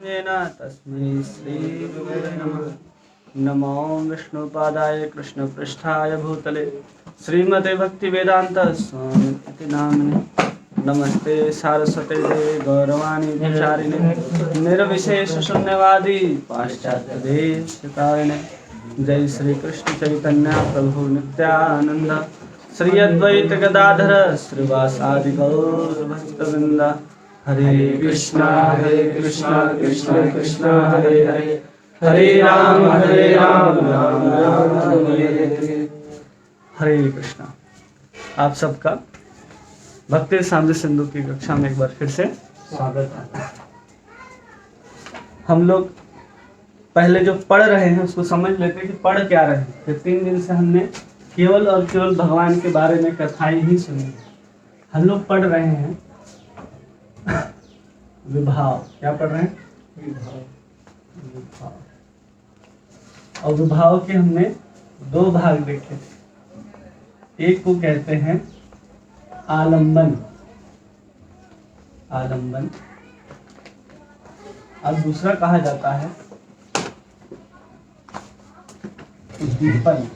तस्मै श्रीगुरवे नमः। नमो विष्णुपादाय कृष्णपृष्ठाय भूतले श्रीमते भक्तिवेदांत स्वामी नामिने। नमस्ते सारस्वते देवे गौरवाणी विचारिणे निर्विशेष शून्यवादी पाश्चात्य देशतारिणे। जय श्री कृष्ण चैतन्य प्रभु नित्यानंद श्री अद्वैत गदाधर श्रीवासादि गौर भक्तवृंद। हरे कृष्णा कृष्ण कृष्ण हरे हरे हरे राम राम राम हरे हरे। हरे कृष्णा। आप सबका भक्ति सामने सिंधु की कक्षा में एक बार फिर से स्वागत है। हम लोग पहले जो पढ़ रहे हैं उसको समझ लेते हैं कि पढ़ क्या रहे हैं। फिर 3 दिन से हमने केवल और केवल भगवान के बारे में कथाएं ही सुनी। हम लोग पढ़ रहे हैं विभाव। क्या पढ़ रहे हैं? विभाव। और विभाव के हमने 2 भाग देखे थे। एक को कहते हैं आलंबन, आलंबन, और दूसरा कहा जाता है उद्दीपन।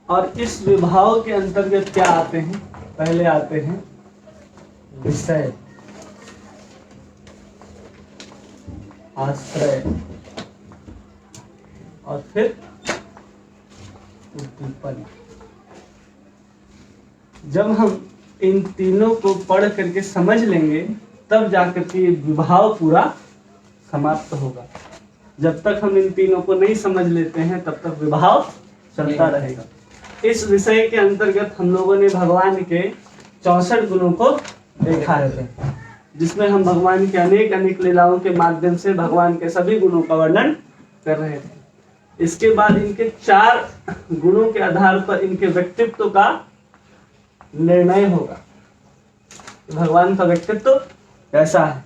और इस विभाव के अंतर्गत क्या आते हैं? पहले आते हैं विषय, आश्रय और फिर उद्दीपन। जब हम इन तीनों को पढ़ करके समझ लेंगे तब जाकर के विभाव पूरा समाप्त होगा। जब तक हम इन तीनों को नहीं समझ लेते हैं तब तक विभाव चलता रहेगा। इस विषय के अंतर्गत हम लोगों ने भगवान के 64 गुणों को देखा है, जिसमें हम भगवान के अनेक अनेक लीलाओं के माध्यम से भगवान के सभी गुणों का वर्णन कर रहे थे। इसके बाद इनके 4 गुणों के आधार पर इनके व्यक्तित्व का निर्णय होगा, भगवान का व्यक्तित्व कैसा है।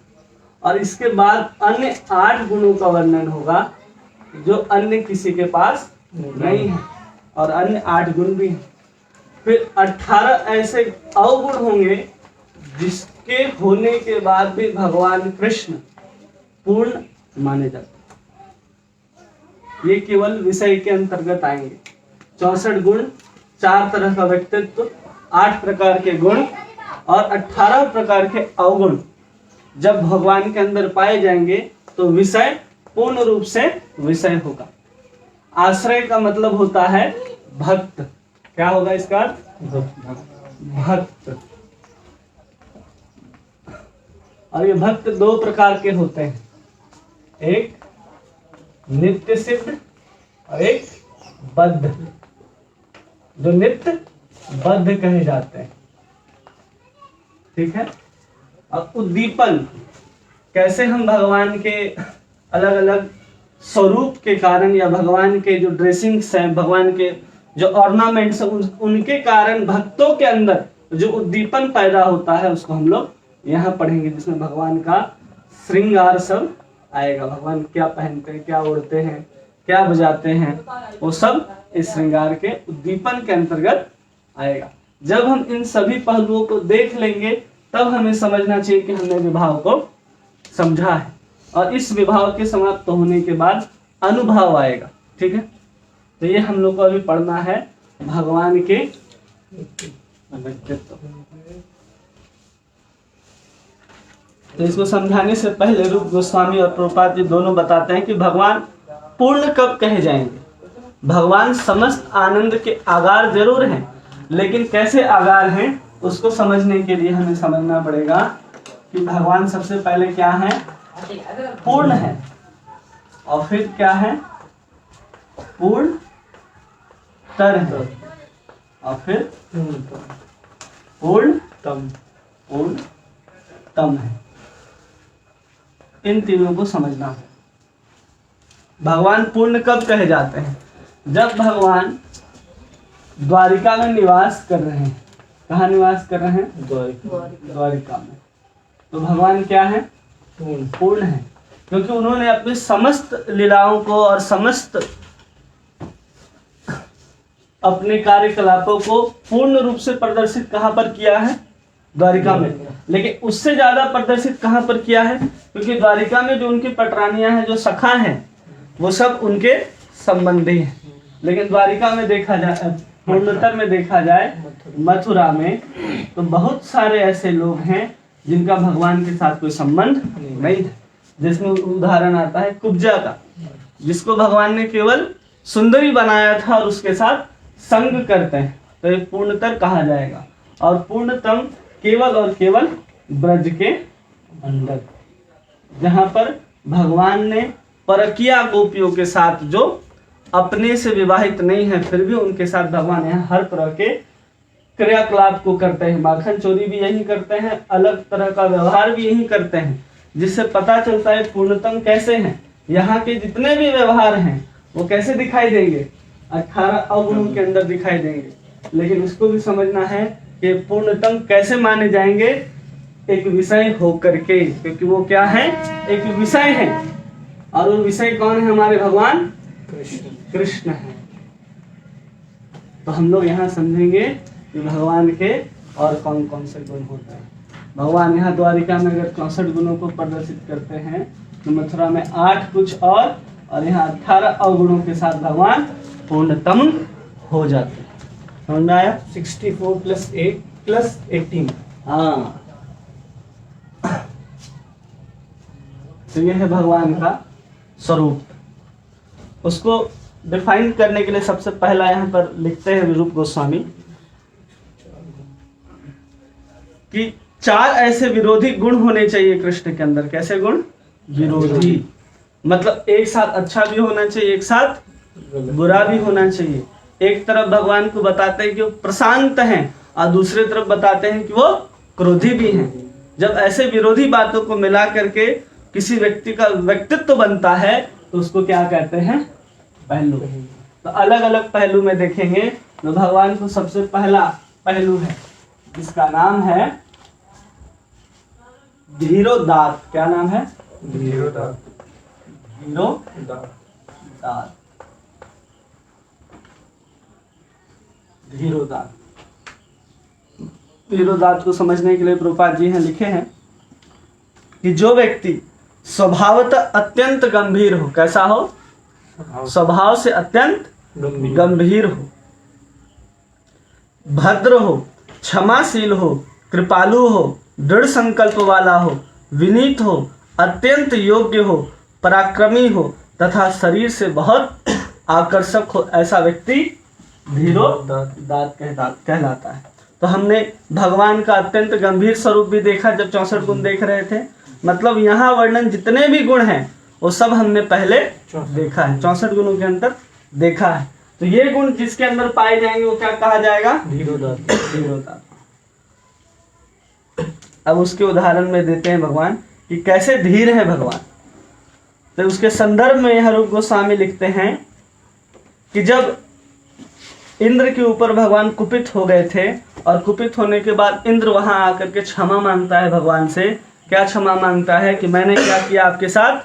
और इसके बाद अन्य 8 गुणों का वर्णन होगा जो अन्य किसी के पास नहीं है, और अन्य 8 गुण भी हैं। फिर 18 ऐसे अवगुण होंगे जिसके होने के बाद भी भगवान कृष्ण पूर्ण माने जाते हैं। ये केवल विषय के अंतर्गत आएंगे। 64 गुण, 4 तरह का व्यक्तित्व, 8 प्रकार के गुण और 18 प्रकार के अवगुण जब भगवान के अंदर पाए जाएंगे तो विषय पूर्ण रूप से विषय होगा। आश्रय का मतलब होता है भक्त। क्या होगा इसका? भक्त। और ये भक्त 2 प्रकार के होते हैं, एक नित्य सिद्ध और एक बद्ध। जो नित्य बद्ध कहे जाते हैं, ठीक है। अब उद्दीपन, कैसे हम भगवान के अलग अलग स्वरूप के कारण या भगवान के जो ड्रेसिंग्स हैं, भगवान के जो ऑर्नामेंट्स हैं, उनके कारण भक्तों के अंदर जो उद्दीपन पैदा होता है उसको हम लोग यहाँ पढ़ेंगे, जिसमें भगवान का श्रृंगार सब आएगा। भगवान क्या पहनते हैं, क्या ओढ़ते हैं, क्या बजाते हैं, वो सब इस श्रृंगार के उद्दीपन के अंतर्गत आएगा। जब हम इन सभी पहलुओं को देख लेंगे तब हमें समझना चाहिए कि हमने विभाव को समझा है। और इस विभाव के समाप्त होने के बाद अनुभाव आएगा, ठीक है। तो ये हम लोग को अभी पढ़ना है भगवान के व्यक्तित्व। तो इसको समझाने से पहले रूप गोस्वामी और प्रभुपाद जी दोनों बताते हैं कि भगवान पूर्ण कब कहे जाएंगे। भगवान समस्त आनंद के आगार जरूर हैं, लेकिन कैसे आगार हैं उसको समझने के लिए हमें समझना पड़ेगा कि भगवान सबसे पहले क्या है? पूर्ण है। और फिर क्या है? पूर्ण तर है। और फिर पूर्णतम है। इन तीनों को समझना है। भगवान पूर्ण कब कहे जाते हैं? जब भगवान द्वारिका में निवास कर रहे हैं। कहाँ निवास कर रहे हैं? द्वारिका में। तो भगवान क्या है? पूर्ण है, क्योंकि उन्होंने अपनी समस्त लीलाओं को और समस्त अपने कार्यकलापों को पूर्ण रूप से प्रदर्शित कहाँ पर किया है? द्वारिका में। लेकिन उससे ज्यादा प्रदर्शित कहाँ पर किया है? क्योंकि द्वारिका में जो उनकी पटरानियां हैं, जो सखा हैं, वो सब उनके संबंधी हैं। लेकिन द्वारिका में देखा जाए, पूर्णोत्तर में देखा जाए, मथुरा में, तो बहुत सारे ऐसे लोग हैं जिनका भगवान के साथ कोई संबंध नहीं था। जिसमें उदाहरण आता है कुब्जा का, जिसको भगवान ने केवल सुंदरी बनाया था और उसके साथ संग करते हैं, तो ये पूर्णतर कहा जाएगा। और पूर्णतम केवल और केवल ब्रज के अंदर, जहां पर भगवान ने परकिया गोपियों के साथ, जो अपने से विवाहित नहीं है फिर भी उनके साथ भगवान यहाँ हर तरह के क्रियाकलाप को करते हैं। माखन चोरी भी यही करते हैं, अलग तरह का व्यवहार भी यही करते हैं, जिससे पता चलता है पूर्णतम कैसे हैं। यहाँ के जितने भी व्यवहार हैं वो कैसे दिखाई देंगे? 18 अवगुणों के अंदर दिखाई देंगे। लेकिन उसको भी समझना है कि पूर्णतम कैसे माने जाएंगे? एक विषय होकर के, क्योंकि वो क्या है? एक विषय है। और वो विषय कौन है? हमारे भगवान कृष्ण है। तो हम लोग यहाँ समझेंगे कि भगवान के और कौन कौन से गुण होते हैं। भगवान यहाँ द्वारिका में अगर 64 गुणों को प्रदर्शित करते हैं, तो मथुरा में 8 कुछ और यहाँ 18 अवगुणों के साथ भगवान पूर्णतम हो जाते हैं। समझ में आया? 64 + 8 + 18। हाँ, तो यह है भगवान का स्वरूप। उसको डिफाइन करने के लिए सबसे पहला यहाँ पर लिखते हैं रूप गोस्वामी कि 4 ऐसे विरोधी गुण होने चाहिए कृष्ण के अंदर। कैसे गुण? विरोधी, मतलब एक साथ अच्छा भी होना चाहिए, एक साथ बुरा भी होना चाहिए। एक तरफ भगवान को बताते हैं कि वो प्रशांत हैं और दूसरे तरफ बताते हैं कि वो क्रोधी भी हैं। जब ऐसे विरोधी बातों को मिला करके किसी व्यक्ति का व्यक्तित्व बनता है, तो उसको क्या कहते हैं? पहलू। तो अलग अलग पहलू में देखेंगे तो भगवान को सबसे पहला पहलू है जिसका नाम है धीरोदात। क्या नाम है? धीरोदात। धीरोदात। धीरोदात को समझने के लिए प्रभुपाद जी हैं लिखे हैं कि जो व्यक्ति स्वभावतः अत्यंत गंभीर हो। कैसा हो? स्वभाव से अत्यंत गंभीर हो, भद्र हो, क्षमाशील हो, कृपालु हो, दृढ़ संकल्प वाला हो, विनीत हो, अत्यंत योग्य हो, पराक्रमी हो तथा शरीर से बहुत आकर्षक हो, ऐसा व्यक्ति धीरोदात कहलाता है। तो हमने भगवान का अत्यंत गंभीर स्वरूप भी देखा जब 64 गुण देख रहे थे। मतलब यहाँ वर्णन जितने भी गुण हैं वो सब हमने पहले देखा है, 64 गुणों के अंदर देखा है। तो ये गुण जिसके अंदर पाए जाएंगे वो क्या कहा जाएगा? धीरोदात। अब उसके उदाहरण में देते हैं भगवान कि कैसे धीर है भगवान। तो उसके संदर्भ में यह रूप गोस्वामी लिखते हैं कि जब इंद्र के ऊपर भगवान कुपित हो गए थे और कुपित होने के बाद इंद्र वहां आकर के क्षमा मांगता है भगवान से। क्या क्षमा मांगता है? कि मैंने क्या किया आपके साथ?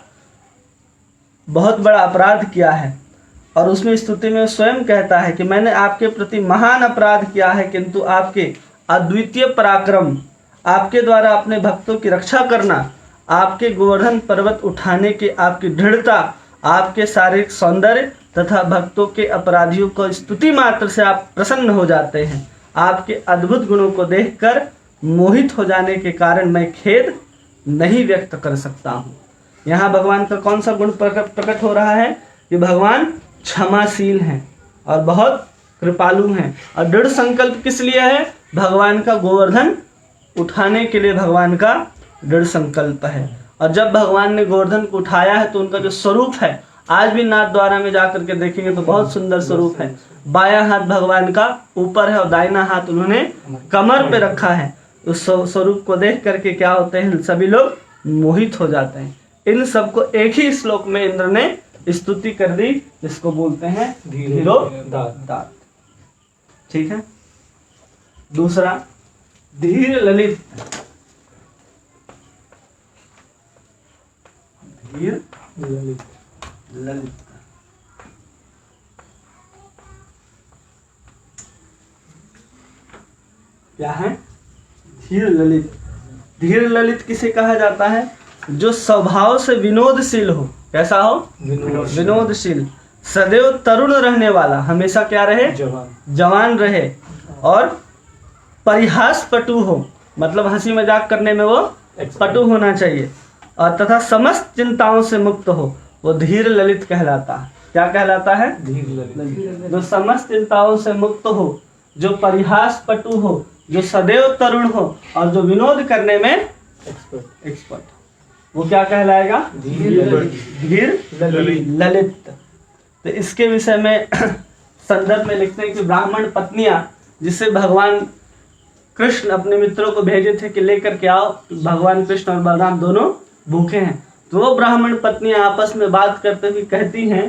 बहुत बड़ा अपराध किया है। और उसमें स्तुति में स्वयं कहता है कि मैंने आपके प्रति महान अपराध किया है, किंतु आपके अद्वितीय पराक्रम, आपके द्वारा अपने भक्तों की रक्षा करना, आपके गोवर्धन पर्वत उठाने की आपकी दृढ़ता, आपके शारीरिक सौंदर्य तथा भक्तों के अपराधियों को स्तुति मात्र से आप प्रसन्न हो जाते हैं। आपके अद्भुत गुणों को देखकर मोहित हो जाने के कारण मैं खेद नहीं व्यक्त कर सकता हूँ। यहाँ भगवान का कौन सा गुण प्रकट हो रहा है? कि भगवान क्षमाशील हैं और बहुत कृपालु हैं। और दृढ़ संकल्प किस लिए है? भगवान का गोवर्धन उठाने के लिए भगवान का दृढ़ संकल्प है। और जब भगवान ने गोवर्धन को उठाया है तो उनका जो स्वरूप है, आज भी नाथ द्वारा में जाकर के देखेंगे तो बहुत सुंदर स्वरूप है। बायां हाथ भगवान का ऊपर है और दाहिना हाथ उन्होंने कमर पे रखा है। उस स्वरूप को देख करके क्या होते हैं? सभी लोग मोहित हो जाते हैं। इन सबको एक ही श्लोक में इंद्र ने स्तुति कर दी, जिसको बोलते हैं धीरोदात। ठीक है। दूसरा धीर ललित। धीर ललित क्या है? धीर ललित। धीर ललित किसे कहा जाता है? जो स्वभाव से विनोदशील हो। कैसा हो? विनोदशील। सदैव तरुण रहने वाला, हमेशा क्या रहे? जवान रहे। और परिहास पटु हो, मतलब हंसी मजाक करने में वो पटु होना चाहिए। और तथा समस्त चिंताओं से मुक्त हो, वो धीर ललित कहलाता है। क्या कहलाता है? धीर ललित। जो समस्त चिंताओं से मुक्त हो, जो परिहास पटु हो, जो सदैव तरुण हो और जो विनोद करने में एक्सपर्ट, वो क्या कहलाएगा? धीर ललित। तो इसके विषय में संदर्भ में लिखते हैं कि ब्राह्मण पत्नियां जिसे भगवान कृष्ण अपने मित्रों को भेजे थे कि लेकर के आओ, भगवान कृष्ण और बलराम दोनों भूखे हैं, तो वो ब्राह्मण पत्नियां आपस में बात करते हुए कहती हैं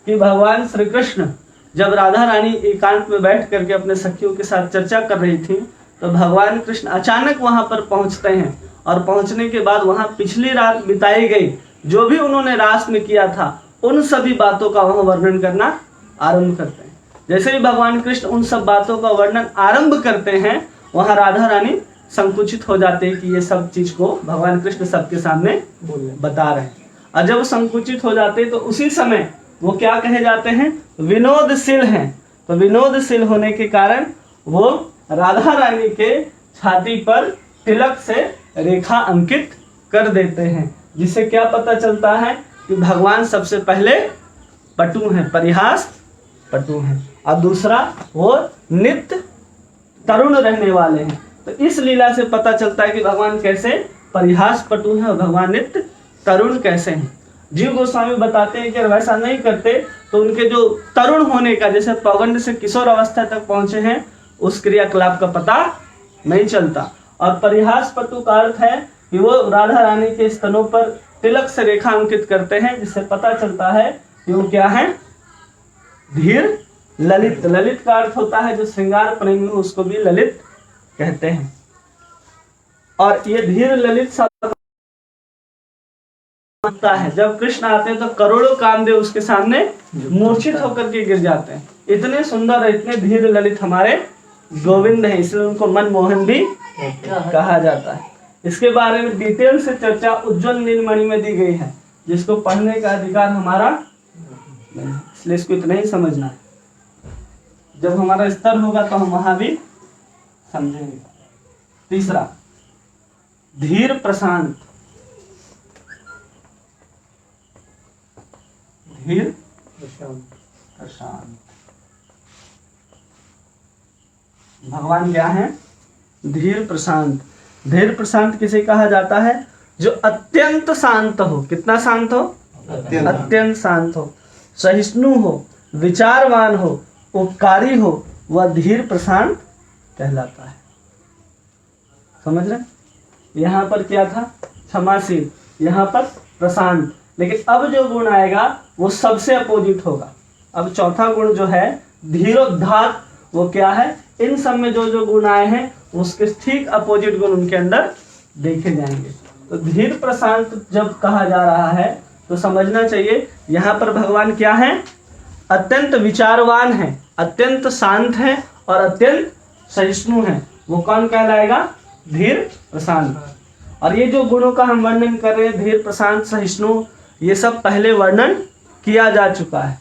कि भगवान श्री कृष्ण जब राधा रानी एकांत में बैठ करके अपने सखियों के साथ चर्चा कर रही थी, तो भगवान कृष्ण अचानक वहां पर पहुंचते हैं और पहुंचने के बाद वहां पिछली रात बिताई गई जो भी उन्होंने रास में किया था उन सभी बातों का वहां वर्णन करना आरंभ करते हैं। जैसे ही भगवान कृष्ण उन सब बातों का वर्णन आरंभ करते हैं, वहां राधा रानी संकुचित हो जाते हैं कि ये सब चीज को भगवान कृष्ण सबके सामने बता रहे हैं। और जब संकुचित हो जाते हैं तो उसी समय वो क्या कहे जाते हैं? विनोदशील हैं। तो विनोदशील होने के कारण वो राधा रानी के छाती पर तिलक से रेखा अंकित कर देते हैं, जिससे क्या पता चलता है कि भगवान सबसे पहले पटु हैं, परिहास पटु हैं, और दूसरा वो नित्य तरुण रहने वाले हैं। तो इस लीला से पता चलता है कि भगवान कैसे परिहास पटु हैं और भगवान नित्य तरुण कैसे हैं। जीव गोस्वामी बताते हैं कि अगर वैसा नहीं करते तो उनके जो तरुण होने का, जैसे पौगंड से किशोर अवस्था तक पहुंचे हैं, उस क्रियाकलाप का पता नहीं चलता। और परिहास पटु का अर्थ है कि वो राधा रानी के स्तनों पर तिलक से रेखा अंकित करते हैं, जिससे पता चलता है कि वो क्या है? धीर ललित। ललित का अर्थ होता है जो श्रृंगार प्रेमी हो उसको भी ललित कहते हैं। और ये धीर ललित शब्द है, जब कृष्ण आते हैं तो करोड़ों कामदेव उसके सामने मूर्छित होकर के गिर जाते हैं। इतने सुंदर और इतने धीर ललित हमारे गोविंद हैं, इसलिए उनको मनमोहन भी कहा जाता है। इसके बारे में डिटेल से चर्चा उज्ज्वल नीलमणि में दी गई है, जिसको पढ़ने का अधिकार हमारा नहीं, इसलिए इसको इतना ही समझना है। जब हमारा स्तर होगा तो हम वहां भी समझेंगे। तीसरा, धीर प्रशांत। धीर प्रशांत भगवान क्या है? धीर प्रशांत। धीर प्रशांत किसे कहा जाता है? जो अत्यंत शांत हो। कितना शांत हो? अत्यंत शांत हो, सहिष्णु हो, विचारवान हो, उपकारी हो, वह धीर प्रशांत कहलाता है। समझ रहे? यहाँ पर क्या था? क्षमाशील, यहाँ पर प्रशांत। लेकिन अब जो गुण आएगा वो सबसे अपोजिट होगा। अब चौथा गुण जो है धीरोद्धात, वो क्या है? इन सब में जो जो गुण आए हैं उसके ठीक अपोजिट गुण उनके अंदर देखे जाएंगे। तो धीर प्रशांत जब कहा जा रहा है तो समझना चाहिए यहाँ पर भगवान क्या है? अत्यंत विचारवान है, अत्यंत शांत है और अत्यंत सहिष्णु है। वो कौन कहलाएगा? धीर प्रशांत। और ये जो गुणों का हम वर्णन कर रहे हैं, धीर प्रशांत सहिष्णु, ये सब पहले वर्णन किया जा चुका है।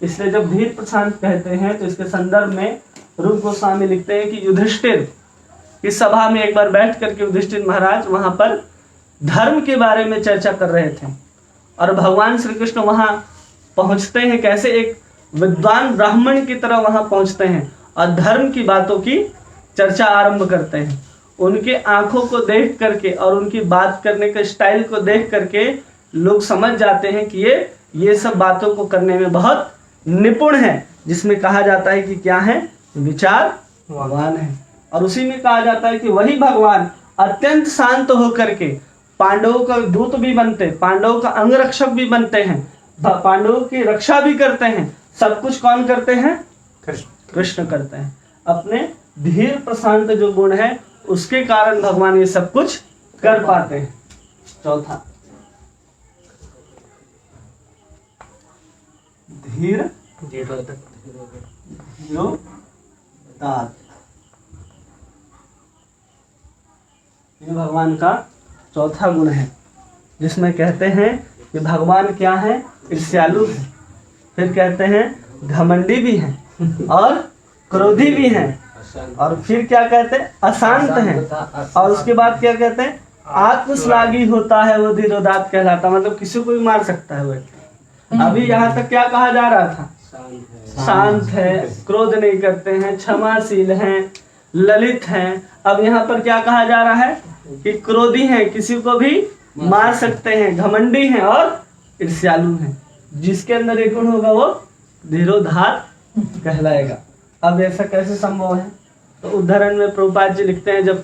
इसलिए जब धीर प्रशांत कहते हैं तो इसके संदर्भ में रूप गोस्वामी लिखते हैं कि युधिष्ठिर इस सभा में एक बार बैठ करके युधिष्ठिर महाराज वहां पर धर्म के बारे में चर्चा कर रहे थे, और भगवान श्री कृष्ण वहां पहुंचते हैं कैसे? एक विद्वान ब्राह्मण की तरह वहां पहुंचते हैं और धर्म की बातों की चर्चा आरंभ करते हैं। उनके आंखों को देख करके और उनकी बात करने के स्टाइल को देख करके लोग समझ जाते हैं कि ये सब बातों को करने में बहुत निपुण है, जिसमें कहा जाता है कि क्या है? विचारवान है। और उसी में कहा जाता है कि वही भगवान अत्यंत शांत होकर के पांडवों का दूत भी बनते, पांडवों का अंगरक्षक भी बनते हैं, पांडवों की रक्षा भी करते हैं। सब कुछ कौन करते हैं? कृष्ण करते हैं। अपने धीर प्रशांत जो गुण है उसके कारण भगवान ये सब कुछ कर पाते हैं। चौथा, धीर धीरोदात। ये भगवान का चौथा गुण है, जिसमें कहते हैं कि भगवान क्या है, ईर्ष्यालु है, फिर कहते हैं घमंडी भी हैं और क्रोधी भी हैं, और फिर क्या कहते हैं, अशांत हैं, और उसके बाद क्या कहते हैं, आत्मश्लाघी होता है वो धीरोदात कहलाता, मतलब किसी को भी मार सकता है वो। अभी यहाँ तक क्या कहा जा रहा था, शांत है, क्रोध नहीं करते हैं, क्षमाशील हैं, ललित हैं। अब यहाँ पर क्या कहा जा रहा है कि क्रोधी हैं, किसी को भी मार सकते हैं, घमंडी हैं और ईर्ष्यालु हैं। जिसके अंदर एक गुण होगा वो धीरोदात कहलाएगा। अब ऐसा कैसे संभव है, तो उदाहरण में प्रभुपाद जी लिखते हैं, जब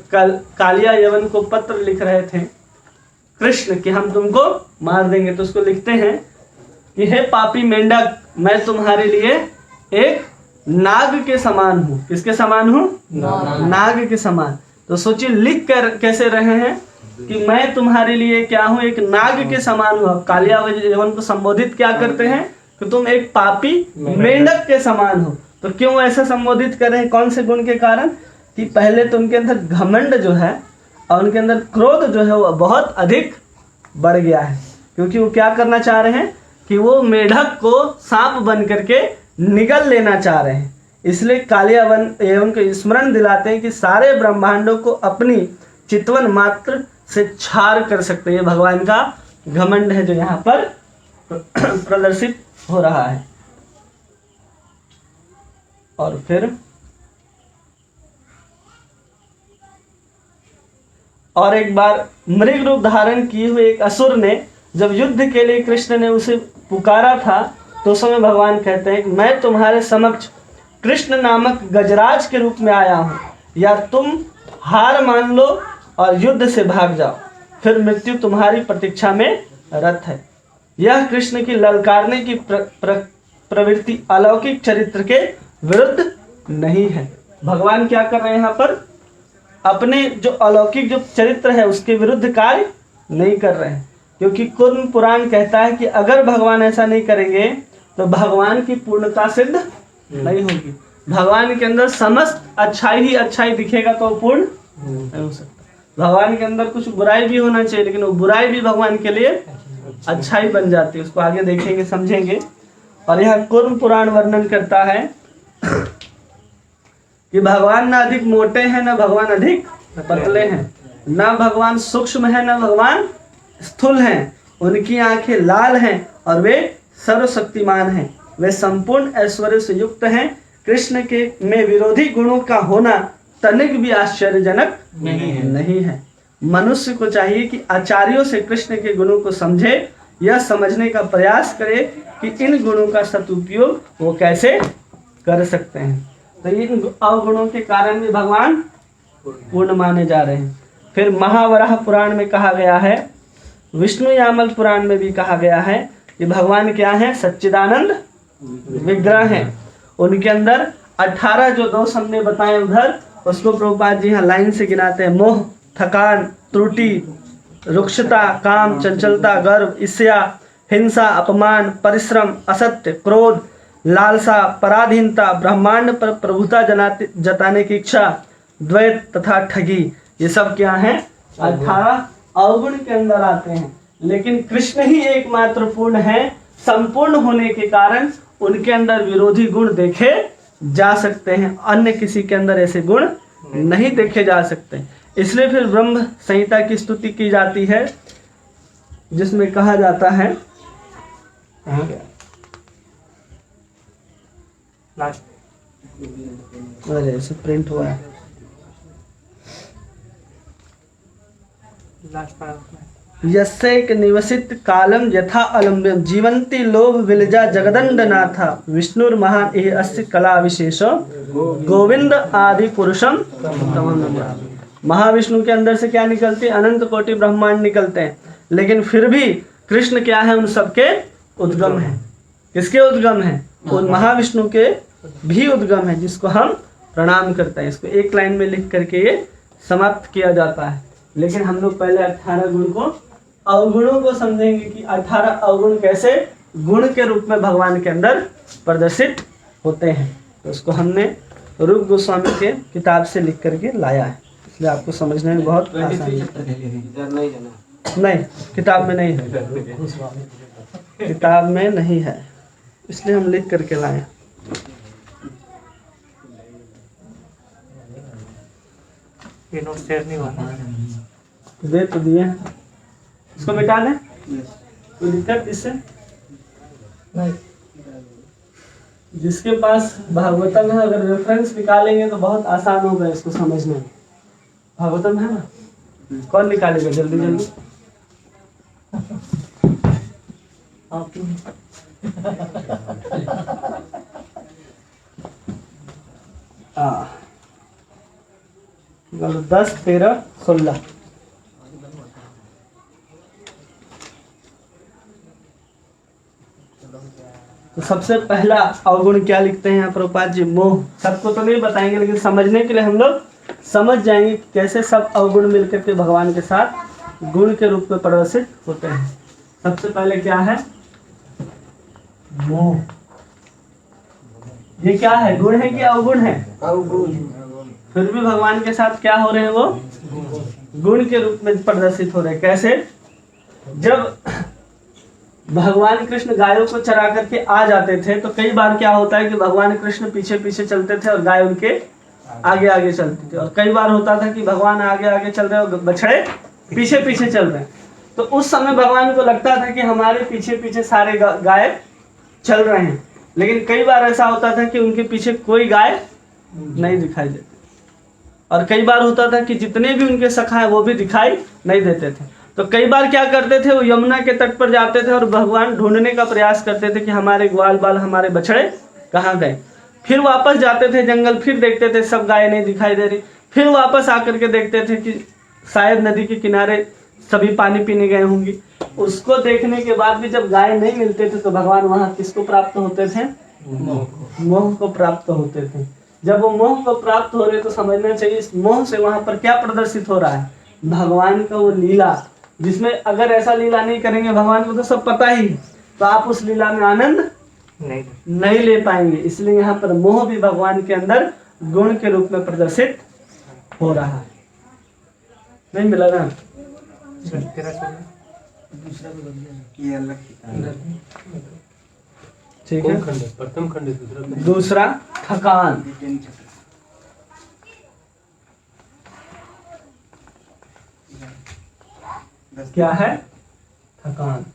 कालिया यवन को पत्र लिख रहे थे कृष्ण कि हम तुमको मार देंगे, तो उसको लिखते हैं कि हे पापी मेंढक, मैं तुम्हारे लिए एक नाग के समान हूँ। किसके समान हूँ, नाग के समान। तो सोचिए लिख कर कैसे रहे हैं कि मैं तुम्हारे लिए क्या हूँ, एक नाग के समान हूँ। अब कालिया यवन को संबोधित क्या करते हैं कि तुम एक पापी मेंढक के समान हो। तो क्यों ऐसा संबोधित कर रहे हैं, कौन से गुण के कारण, कि पहले तो उनके अंदर घमंड जो है और उनके अंदर क्रोध जो है वो बहुत अधिक बढ़ गया है, क्योंकि वो क्या करना चाह रहे हैं कि वो मेढक को सांप बन करके निगल लेना चाह रहे हैं। इसलिए कालिया एवं को स्मरण दिलाते हैं कि सारे ब्रह्मांडों को अपनी चितवन मात्र से छार कर सकते हैं। ये भगवान का घमंड है जो यहाँ पर प्रदर्शित हो रहा है। और फिर और एक बार मृग रूप धारण किए हुए एक असुर ने जब युद्ध के लिए कृष्ण ने उसे पुकारा था, तो उस समय भगवान कहते हैं कि मैं तुम्हारे समक्ष कृष्ण नामक गजराज के रूप में आया हूँ, या तुम हार मान लो और युद्ध से भाग जाओ, फिर मृत्यु तुम्हारी प्रतीक्षा में रत है। यह कृष्ण की ललकारने की प्रवृत्ति अलौकिक चरित्र के विरुद्ध नहीं है। भगवान क्या कर रहे हैं यहाँ पर, अपने जो अलौकिक जो चरित्र है उसके विरुद्ध कार्य नहीं कर रहे हैं, क्योंकि कुर्म पुराण कहता है कि अगर भगवान ऐसा नहीं करेंगे तो भगवान की पूर्णता सिद्ध नहीं होगी। भगवान के अंदर समस्त अच्छाई ही अच्छाई दिखेगा तो पूर्ण नहीं हो सकता। भगवान के अंदर कुछ बुराई भी होना चाहिए, लेकिन वो बुराई भी भगवान के लिए अच्छाई बन जाती है। उसको आगे देखेंगे, समझेंगे। और यह कुर्म पुराण वर्णन करता है कि भगवान ना अधिक मोटे हैं, ना भगवान अधिक पतले हैं, ना भगवान सूक्ष्म है, ना भगवान स्थूल हैं। उनकी आंखें लाल हैं और वे सर्वशक्तिमान हैं। वे संपूर्ण ऐश्वर्य से युक्त हैं। कृष्ण के में विरोधी गुणों का होना तनिक भी आश्चर्यजनक नहीं है। मनुष्य को चाहिए कि आचार्यों से कृष्ण के गुणों को समझे, यह समझने का प्रयास करे कि इन गुणों का सदुपयोग वो कैसे कर सकते हैं। तो इन अवगुणों के कारण भी भगवान पूर्ण माने जा रहे हैं। फिर महावराह पुराण में कहा गया है, विष्णु यामल पुराण में भी कहा गया है कि भगवान क्या है, सच्चिदानंद विग्रह हैं। उनके अंदर 18 जो दोष हमने बताए उधर, उसको प्रभुपाद जी यहाँ लाइन से गिनाते हैं। मोह, थकान, त्रुटि, रुक्षता, काम, चंचलता, गर्व, ईर्ष्या, हिंसा, अपमान, परिश्रम, असत्य, क्रोध, लालसा, पराधीनता, ब्रह्मांड पर प्रभुता जताने की इच्छा, द्वैत तथा ठगी, ये सब क्या है, 18 अवगुण के अंदर आते हैं। लेकिन कृष्ण ही एकमात्र पूर्ण है। संपूर्ण होने के कारण उनके अंदर विरोधी गुण देखे जा सकते हैं, अन्य किसी के अंदर ऐसे गुण नहीं देखे जा सकते। इसलिए फिर ब्रह्म संहिता की स्तुति की जाती है, जिसमें कहा जाता है, अरे ऐसे प्रिंट हुआ है, यस्यैक निवसित कालम यथा अलम्ब्यम जीवंती लोभ विलजा जगदंड नाथा विष्णुर्महान एह अस्य कला विशेष गोविंद आदि पुरुषम तमम्। महाविष्णु के अंदर से क्या निकलती है, अनंत कोटि ब्रह्मांड निकलते हैं, लेकिन फिर भी कृष्ण क्या है, उन सबके उद्गम है। किसके उद्गम है, उन महाविष्णु के भी उद्गम है, जिसको हम प्रणाम करते हैं। इसको एक लाइन में लिख करके ये समाप्त किया जाता है। लेकिन हम लोग पहले 18 गुण को, अवगुणों को समझेंगे कि 18 अवगुण कैसे गुण के रूप में भगवान के अंदर प्रदर्शित होते हैं। तो उसको हमने रूप गोस्वामी के किताब से लिख करके लाया है। इसलिए आपको समझने में बहुत आसानी है। नहीं, किताब में नहीं है, किताब में नहीं है, इसलिए हम लिख करके लाए। ये नोट शेयर नहीं हुआ ना? दे तो दिए हैं, इसको मिटा दें, कोई दिक्कत इससे? नहीं। जिसके पास भागवतम है अगर रेफरेंस निकालेंगे तो बहुत आसान होगा इसको समझने में। भागवतम है ना, कौन निकालेगा जल्दी जल्दी? हाँ, 10, 13, 16। तो सबसे पहला अवगुण क्या लिखते हैं यहाँ प्रभुपाद जी? मोह। सबको तो नहीं बताएंगे, लेकिन समझने के लिए हम लोग समझ जाएंगे कि कैसे सब अवगुण मिलकर के भगवान के साथ गुण के रूप में प्रदर्शित होते हैं। सबसे पहले क्या है? मोह। ये क्या है, गुण है कि अवगुण है? अवगुण। फिर भी भगवान के साथ क्या हो रहे हैं? वो गुण के रूप में प्रदर्शित हो रहे हैं। कैसे? जब भगवान कृष्ण गायों को चरा करके आ जाते थे तो कई बार क्या होता है कि भगवान कृष्ण पीछे पीछे चलते थे और गाय उनके आगे आगे चलती थी, और कई बार होता था कि भगवान आगे आगे चल रहे और बछड़े पीछे पीछे चल रहे हैं। तो उस समय भगवान को लगता था कि हमारे पीछे पीछे सारे गाय चल रहे हैं, लेकिन कई बार ऐसा होता था कि उनके पीछे कोई गाय नहीं दिखाई देती, और कई बार होता था कि जितने भी उनके सखा हैं वो भी दिखाई नहीं देते थे। तो कई बार क्या करते थे, वो यमुना के तट पर जाते थे और भगवान ढूंढने का प्रयास करते थे कि हमारे ग्वाल बाल हमारे बछड़े कहाँ गए। फिर वापस जाते थे जंगल, फिर देखते थे सब गाय नहीं दिखाई दे रही, फिर वापस आकर के देखते थे कि शायद नदी के किनारे सभी पानी पीने गए होंगी। उसको देखने के बाद भी जब गाय नहीं मिलते थे तो भगवान वहां किसको प्राप्त होते थे? मोह को प्राप्त होते थे। जब वो मोह को प्राप्त हो रहे तो समझना चाहिए इस मोह से वहां पर क्या प्रदर्शित हो रहा है? भगवान का वो लीला, जिसमें अगर ऐसा लीला नहीं करेंगे भगवान को तो सब पता ही, तो आप उस लीला में आनंद नहीं ले पाएंगे। इसलिए यहाँ पर मोह भी भगवान के अंदर गुण के रूप में प्रदर्शित हो रहा है। नहीं मिला ना? ठीक है। प्रथम खंड, दूसरा थकान। क्या है? थकान।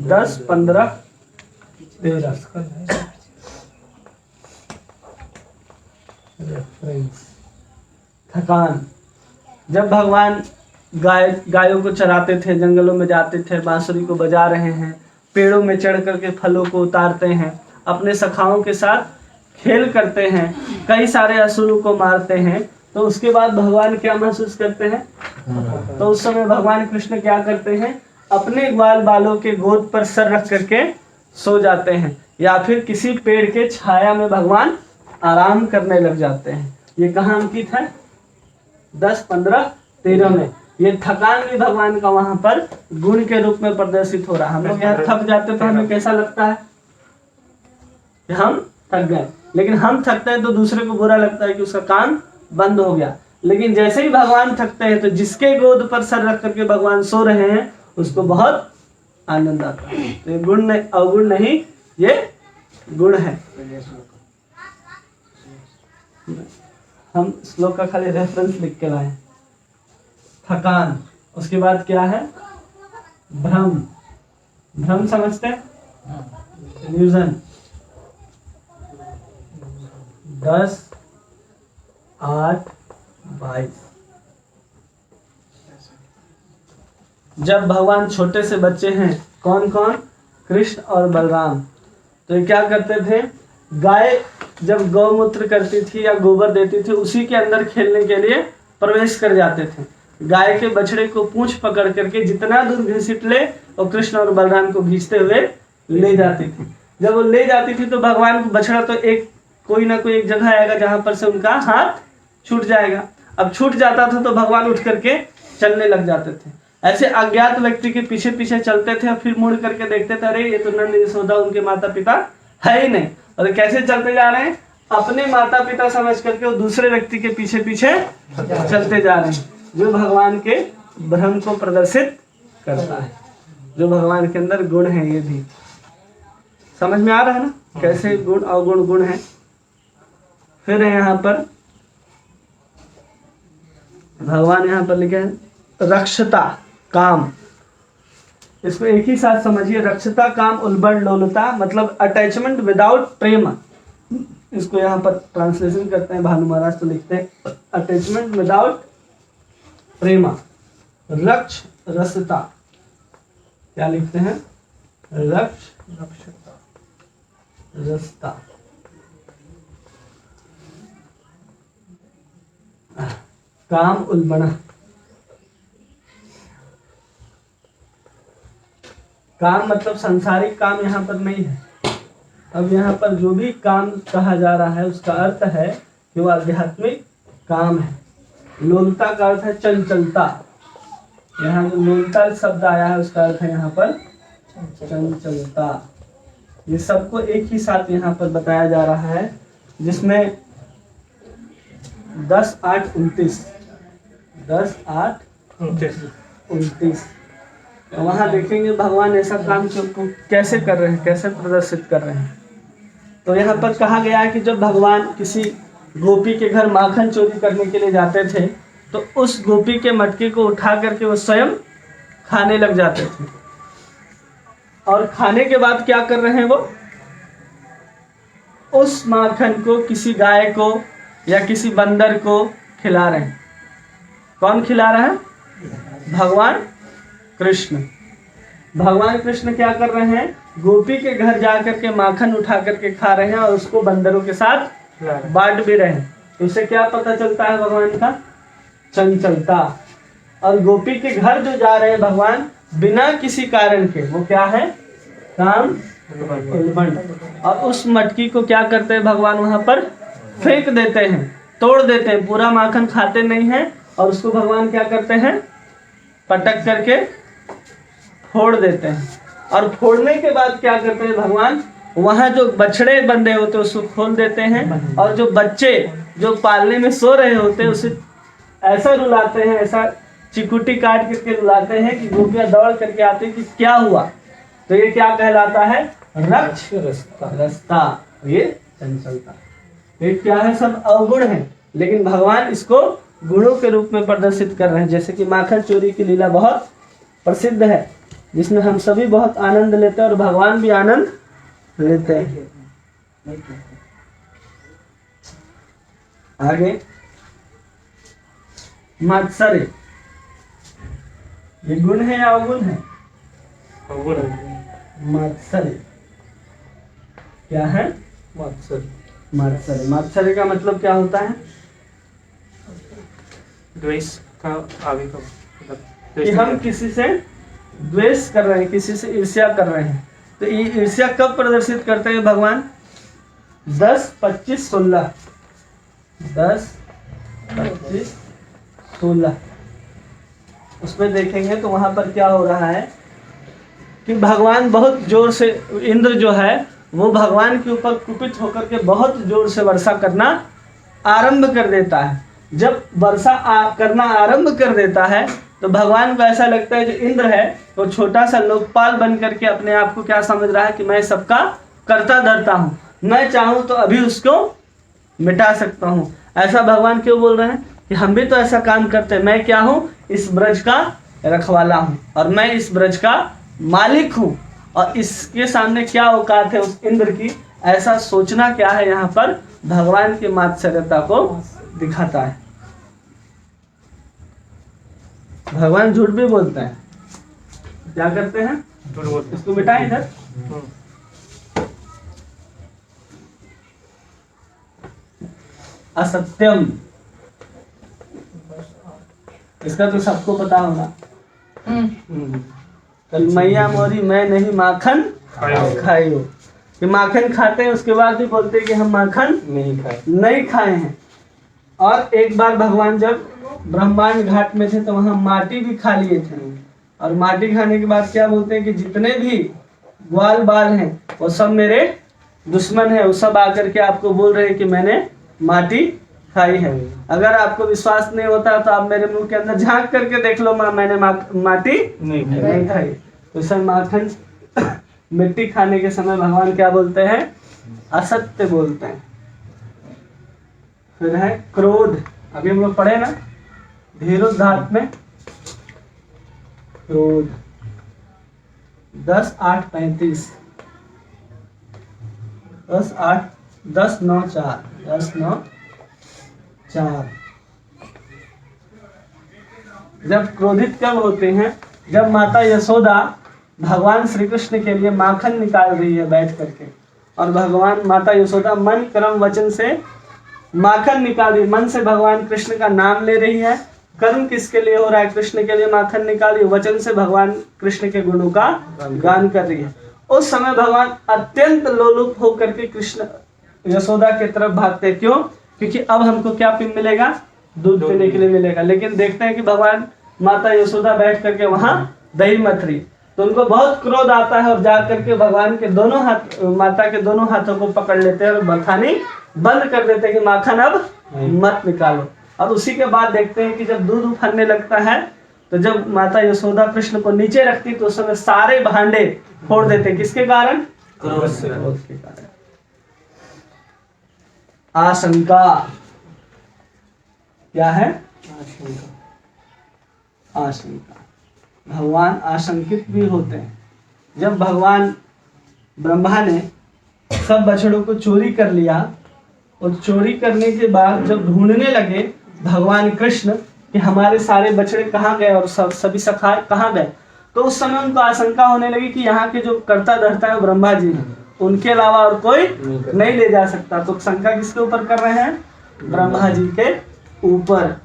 10, 15, 13 थकान। जब भगवान गायों को चराते थे, जंगलों में जाते थे, बांसुरी को बजा रहे हैं, पेड़ों में चढ़ करके फलों को उतारते हैं, अपने सखाओं के साथ खेल करते हैं, कई सारे असुरों को मारते हैं, तो उसके बाद भगवान क्या महसूस करते हैं? तो उस समय भगवान कृष्ण क्या करते हैं? अपने ग्वाल बालों के गोद पर सर रख करके सो जाते हैं, या फिर किसी पेड़ के छाया में भगवान आराम करने लग जाते हैं। ये कहाँ अंकित है? 10, 15, 13 में। ये थकान भी भगवान का वहां पर गुण के रूप में प्रदर्शित हो रहा है। हम लोग यहाँ थक जाते तो हमें कैसा लगता है कि हम थक गए, लेकिन हम थकते हैं तो दूसरे को बुरा लगता है कि उसका काम बंद हो गया। लेकिन जैसे ही भगवान थकते हैं तो जिसके गोद पर सर रख करके भगवान सो रहे हैं उसको बहुत आनंद आता है। तो ये गुण नहीं, अवगुण नहीं, ये गुण है। हम श्लोक का खाली रेफरेंस लिख के लाए। थकान, उसके बाद क्या है? भ्रम। भ्रम समझते हैं? इल्यूजन। 10, 8, 22। जब भगवान छोटे से बच्चे हैं, कौन कौन? कृष्ण और बलराम, तो ये क्या करते थे? गाय जब गौमूत्र करती थी या गोबर देती थी उसी के अंदर खेलने के लिए प्रवेश कर जाते थे। गाय के बछड़े को पूंछ पकड़ करके जितना दूर घसीट ले और कृष्ण और बलराम को घींचते हुए ले जाती थी। जब वो ले जाती थी तो भगवान को बछड़ा तो एक कोई ना कोई एक जगह आएगा जहां पर से उनका हाथ छूट जाएगा। अब छूट जाता था तो भगवान उठ करके चलने लग जाते थे। ऐसे अज्ञात व्यक्ति के पीछे पीछे चलते थे और फिर मुड़ करके देखते थे, अरे ये तो नंद यशोदा उनके माता पिता है ही नहीं, और कैसे चलते जा रहे हैं? अपने माता पिता समझ करके वो दूसरे व्यक्ति के पीछे पीछे चलते जा रहे हैं, जो भगवान के भ्रम को प्रदर्शित करता है। जो भगवान के अंदर गुण है, ये भी समझ में आ रहा है ना, कैसे गुण अवगुण गुण है। फिर है यहाँ पर भगवान यहाँ पर लिखे हैं रक्षता काम, इसको एक ही साथ समझिए। रक्षता काम उल्बण लोलुता मतलब अटैचमेंट विदाउट प्रेम, इसको यहाँ पर ट्रांसलेशन करते हैं भानु महाराज, तो लिखते हैं अटैचमेंट विदाउट प्रेमा। रक्ष रसता क्या लिखते हैं, रक्ष रसता। काम उल्बणा, काम मतलब सांसारिक काम यहाँ पर नहीं है। अब यहाँ पर जो भी काम कहा जा रहा है उसका अर्थ है कि वो आध्यात्मिक काम है। लोलता का अर्थ है चंचलता, यहाँ जो लोलता शब्द आया है उसका अर्थ है यहाँ पर चंचलता। ये सबको एक ही साथ यहाँ पर बताया जा रहा है, जिसमें 10-8-29 10-8-29 तो वहाँ देखेंगे भगवान ऐसा काम कैसे कर रहे हैं, कैसे प्रदर्शित कर रहे हैं। तो यहाँ पर कहा गया है कि जब भगवान किसी गोपी के घर माखन चोरी करने के लिए जाते थे तो उस गोपी के मटके को उठा करके वो स्वयं खाने लग जाते थे, और खाने के बाद क्या कर रहे हैं, वो उस माखन को किसी गाय को या किसी बंदर को खिला रहे हैं। कौन खिला रहा है, भगवान कृष्ण। भगवान कृष्ण क्या कर रहे हैं, गोपी के घर जाकर के माखन उठा करके खा रहे हैं और उसको बंदरों के साथ बांट भी रहे हैं। तो इससे क्या पता चलता है, भगवान का चंचलता। और गोपी के घर जो जा रहे हैं भगवान बिना किसी कारण के, वो क्या है, काम उल्बण। और उस मटकी को क्या करते हैं भगवान, वहां पर फेंक देते हैं, तोड़ देते हैं, पूरा माखन खाते नहीं हैं और उसको भगवान क्या करते हैं, पटक करके फोड़ देते हैं। और फोड़ने के बाद क्या करते हैं भगवान, वहां जो बछड़े बंधे होते हैं उसको खोल देते हैं, और जो बच्चे जो पालने में सो रहे होते हैं उसे ऐसा रुलाते हैं, ऐसा चिकुटी काट करके रुलाते हैं कि गोपियां दौड़ करके आते हैं कि क्या हुआ। तो ये क्या कहलाता है, रक्ष रस्ता, ये चंचलता। ये क्या है, सब अवगुण है, लेकिन भगवान इसको गुणों के रूप में प्रदर्शित कर रहे हैं। जैसे कि माखन चोरी की लीला बहुत प्रसिद्ध है, जिसमें हम सभी बहुत आनंद लेते हैं और भगवान भी आनंद लेते हैं। आगे मात्सर्य, ये गुण है या अवगुण है, मात्सर्य क्या है, मात्सर्य। मात्सर्य का मतलब क्या होता है, द्वेष का आगे का मतलब कि हम किसी से द्वेष कर रहे हैं, किसी से ईर्ष्या कर रहे हैं। तो ये ईर्ष्या कब प्रदर्शित करते हैं भगवान, 10, 25, 16 10, 25, 16 उसमें देखेंगे तो वहां पर क्या हो रहा है कि भगवान बहुत जोर से, इंद्र जो है वो भगवान के ऊपर कुपित होकर के बहुत जोर से वर्षा करना आरंभ कर देता है। जब वर्षा करना आरंभ कर देता है तो भगवान को ऐसा लगता है जो इंद्र है वो छोटा सा लोकपाल बन करके अपने आप को क्या समझ रहा है कि मैं सबका कर्ता धर्ता हूँ, मैं चाहूँ तो अभी उसको मिटा सकता हूँ। ऐसा भगवान क्यों बोल रहे हैं कि हम भी तो ऐसा काम करते हैं, मैं क्या हूँ, इस ब्रज का रखवाला हूँ और मैं इस ब्रज का मालिक हूँ, और इसके सामने क्या औकात है उस इंद्र की, ऐसा सोचना क्या है यहाँ पर भगवान की मात्सर्यता को दिखाता है। भगवान झूठ भी बोलते हैं, क्या करते हैं, इसको मिटाएं इधर। असत्यम, इसका तो सबको पता होगा। कल मैया मोरी मैं नहीं माखन खाई हो, कि माखन खाते हैं उसके बाद भी बोलते हैं कि हम माखन नहीं खाए हैं। और एक बार भगवान जब ब्रह्मांड घाट में थे तो वहां माटी भी खा लिए थे, और माटी खाने के बाद क्या बोलते हैं कि जितने भी ग्वाल बाल हैं वो सब मेरे दुश्मन है वो सब आकर के आपको बोल रहे हैं कि मैंने माटी खाई है। अगर आपको विश्वास नहीं होता तो आप मेरे मुंह के अंदर झांक करके देख लो, मैंने माटी नहीं खाई। तो सर माखन मिट्टी खाने के समय भगवान क्या बोलते हैं? असत्य बोलते हैं। फिर है क्रोध, अभी हम लोग पढ़े ना धीरोधात में, क्रोध 10:8:35 10:9:4 जब क्रोधित कब होते हैं? जब माता यशोदा भगवान श्री कृष्ण के लिए माखन निकाल रही है बैठ करके, और भगवान माता यशोदा मन कर्म वचन से माखन निकाल रही, मन से भगवान कृष्ण का नाम ले रही है। कर्म किसके लिए हो रहा है? कृष्ण के लिए माखन निकाली, वचन से भगवान कृष्ण के गुणों का गान कर रही है। उस समय भगवान अत्यंत लोलुप होकर के कृष्ण यशोदा की तरफ भागते। क्यों? क्योंकि अब हमको क्या मिलेगा? दूध पीने के लिए मिलेगा। लेकिन देखते हैं कि भगवान माता यशोदा बैठ करके वहां दही मथ रही, तो उनको बहुत क्रोध आता है और जा करके भगवान के दोनों हाथ, माता के दोनों हाथों को पकड़ लेते हैं और बथानी बंद कर देते हैं कि माखन अब मत निकालो। और उसी के बाद देखते हैं कि जब दूध उफरने लगता है तो जब माता यशोदा कृष्ण को नीचे रखती तो उस समय सारे भांडे फोड़ देते। किसके कारण? क्रोध के कारण। आशंका क्या है? आशंका। भगवान आशंकित भी होते हैं। जब भगवान ब्रह्मा ने सब बछड़ों को चोरी कर लिया और चोरी करने के बाद जब ढूंढने लगे भगवान कृष्ण कि हमारे सारे बछड़े कहाँ गए और सभी सखा कहाँ गए, तो उस समय उनको आशंका होने लगी कि यहाँ के जो कर्ता धर्ता है ब्रह्मा जी हैं, उनके अलावा और कोई नहीं ले जा सकता। तो शंका किसके ऊपर कर रहे हैं? ब्रह्मा जी के ऊपर।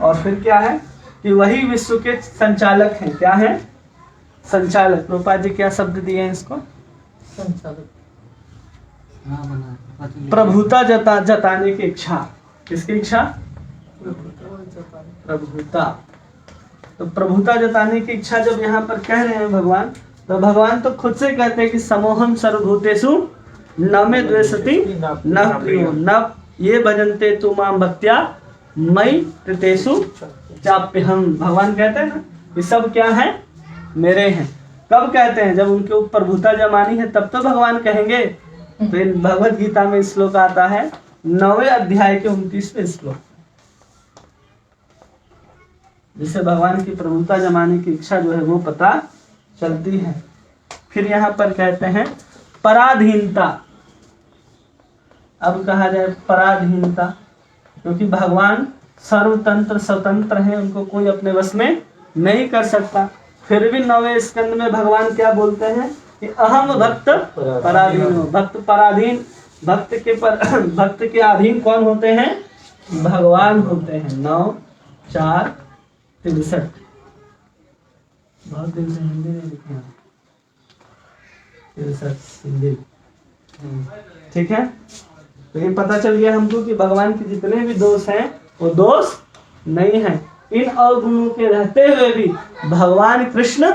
और फिर क्या है कि वही विश्व के संचालक हैं। क्या है? संचालक। रूपा जी क्या शब्द दिए हैं इसको? संचालक। प्रभुता जताने की इच्छा। किसकी इच्छा? प्रभुता। तो प्रभुता जताने की इच्छा जब यहाँ पर कह रहे हैं भगवान, तो भगवान तो खुद से कहते हैं कि समोहम सर्वभूतेषु न मे द्वेषति न प्रियो न ये भजन्ते तु मां भक्त्या मयि प्रीतेषु चाप्यहम्। भगवान कहते हैं ना ये सब क्या है? मेरे हैं। कब कहते हैं? जब उनके ऊपर प्रभुता जमानी है तब तो भगवान कहेंगे। तो इन भगवत गीता में श्लोक आता है 9वें अध्याय के 29वें श्लोक, जिससे भगवान की प्रभुता जमाने की इच्छा जो है वो पता चलती है। फिर यहाँ पर कहते हैं पराधीनता। अब कहा जाए पराधीनता, क्योंकि भगवान सर्वतंत्र स्वतंत्र हैं, उनको कोई अपने वश में नहीं कर सकता। फिर भी 9वें स्कंद में भगवान क्या बोलते हैं कि अहम भक्त पराधीन हो। भक्त पराधीन, भक्त के अधीन कौन होते हैं? भगवान होते हैं। 9:4:63। बहुत दिन से हिंदी नहीं लिखे हैं। 63 हिंदी। ठीक है, तो ये पता चल गया हमको कि भगवान के जितने भी दोष हैं वो दोष नहीं है। इन अवगुणों के रहते हुए भी भगवान कृष्ण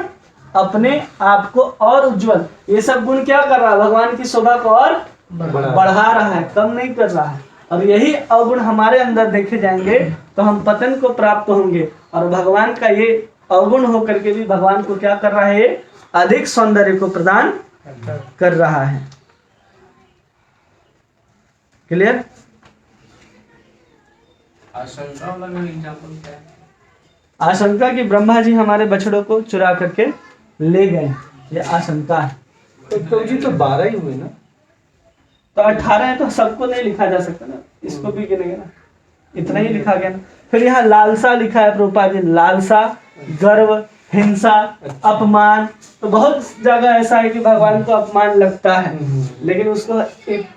अपने आप को और उज्जवल, ये सब गुण क्या कर रहा है? भगवान की शोभा को और बढ़ा रहा है, कम नहीं कर रहा है। और यही अवगुण हमारे अंदर देखे जाएंगे तो हम पतन को प्राप्त होंगे। और भगवान का ये अवगुण होकर के भी भगवान को क्या कर रहा है? अधिक सौंदर्य को प्रदान कर रहा है। क्लियर? आशंका वाला में एग्जांपल क्या है? आशंका कि ब्रह्मा जी हमारे बछड़ों को चुरा करके ले गए, ये आशंका है। तो जी तो 12 ही हुए ना, तो 18 है तो सबको नहीं लिखा जा सकता ना, इसको भी गिनेंगे ना, इतना ही लिखा गया ना। फिर यहाँ लालसा लिखा है प्रभुपाद जी, लालसा, गर्व, हिंसा, अपमान। तो बहुत जगह ऐसा है कि भगवान को अपमान लगता है, लेकिन उसको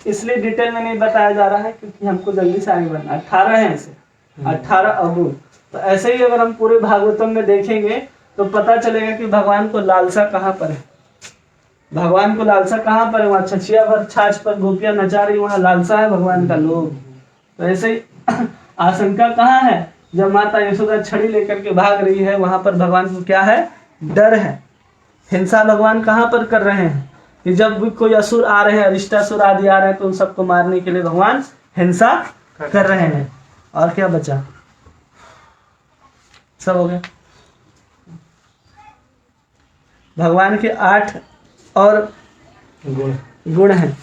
इसलिए डिटेल में नहीं बताया जा रहा है क्योंकि हमको जल्दी से आगे बढ़ना। 18 है ऐसे, 18 अवगुण। तो ऐसे ही अगर हम पूरे भागवतम में देखेंगे तो पता चलेगा कि भगवान को लालसा कहाँ पर है। भगवान को लालसा कहाँ पर है? वहाँ छछिया पर छाछ पर गोपियां नचा रही, वहाँ लालसा है भगवान का, लोभ। तो ऐसे ही आशंका कहाँ है? जब माता यशोदा छड़ी लेकर के भाग रही है, वहां पर भगवान को क्या है? डर है। हिंसा भगवान कहाँ पर कर रहे हैं? कि जब भी कोई असुर आ रहे हैं, अरिष्टासुर आदि आ रहे हैं, तो उन सबको मारने के लिए भगवान हिंसा कर रहे हैं। और क्या बचा? सब हो गया। भगवान के 8 और गुण हैं।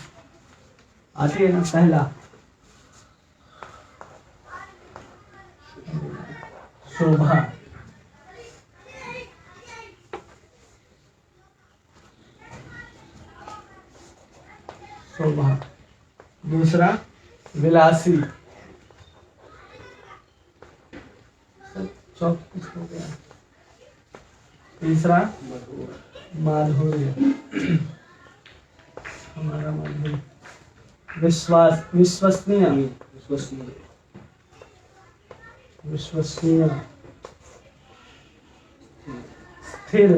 आती है ना पहला शोभा, शोभा। दूसरा विलासी, कुछ हो गया। तीसरा माधुर्य, हमारा माधुर्य। विश्वास, विश्वसनीय, विश्वसनीय। स्थिर,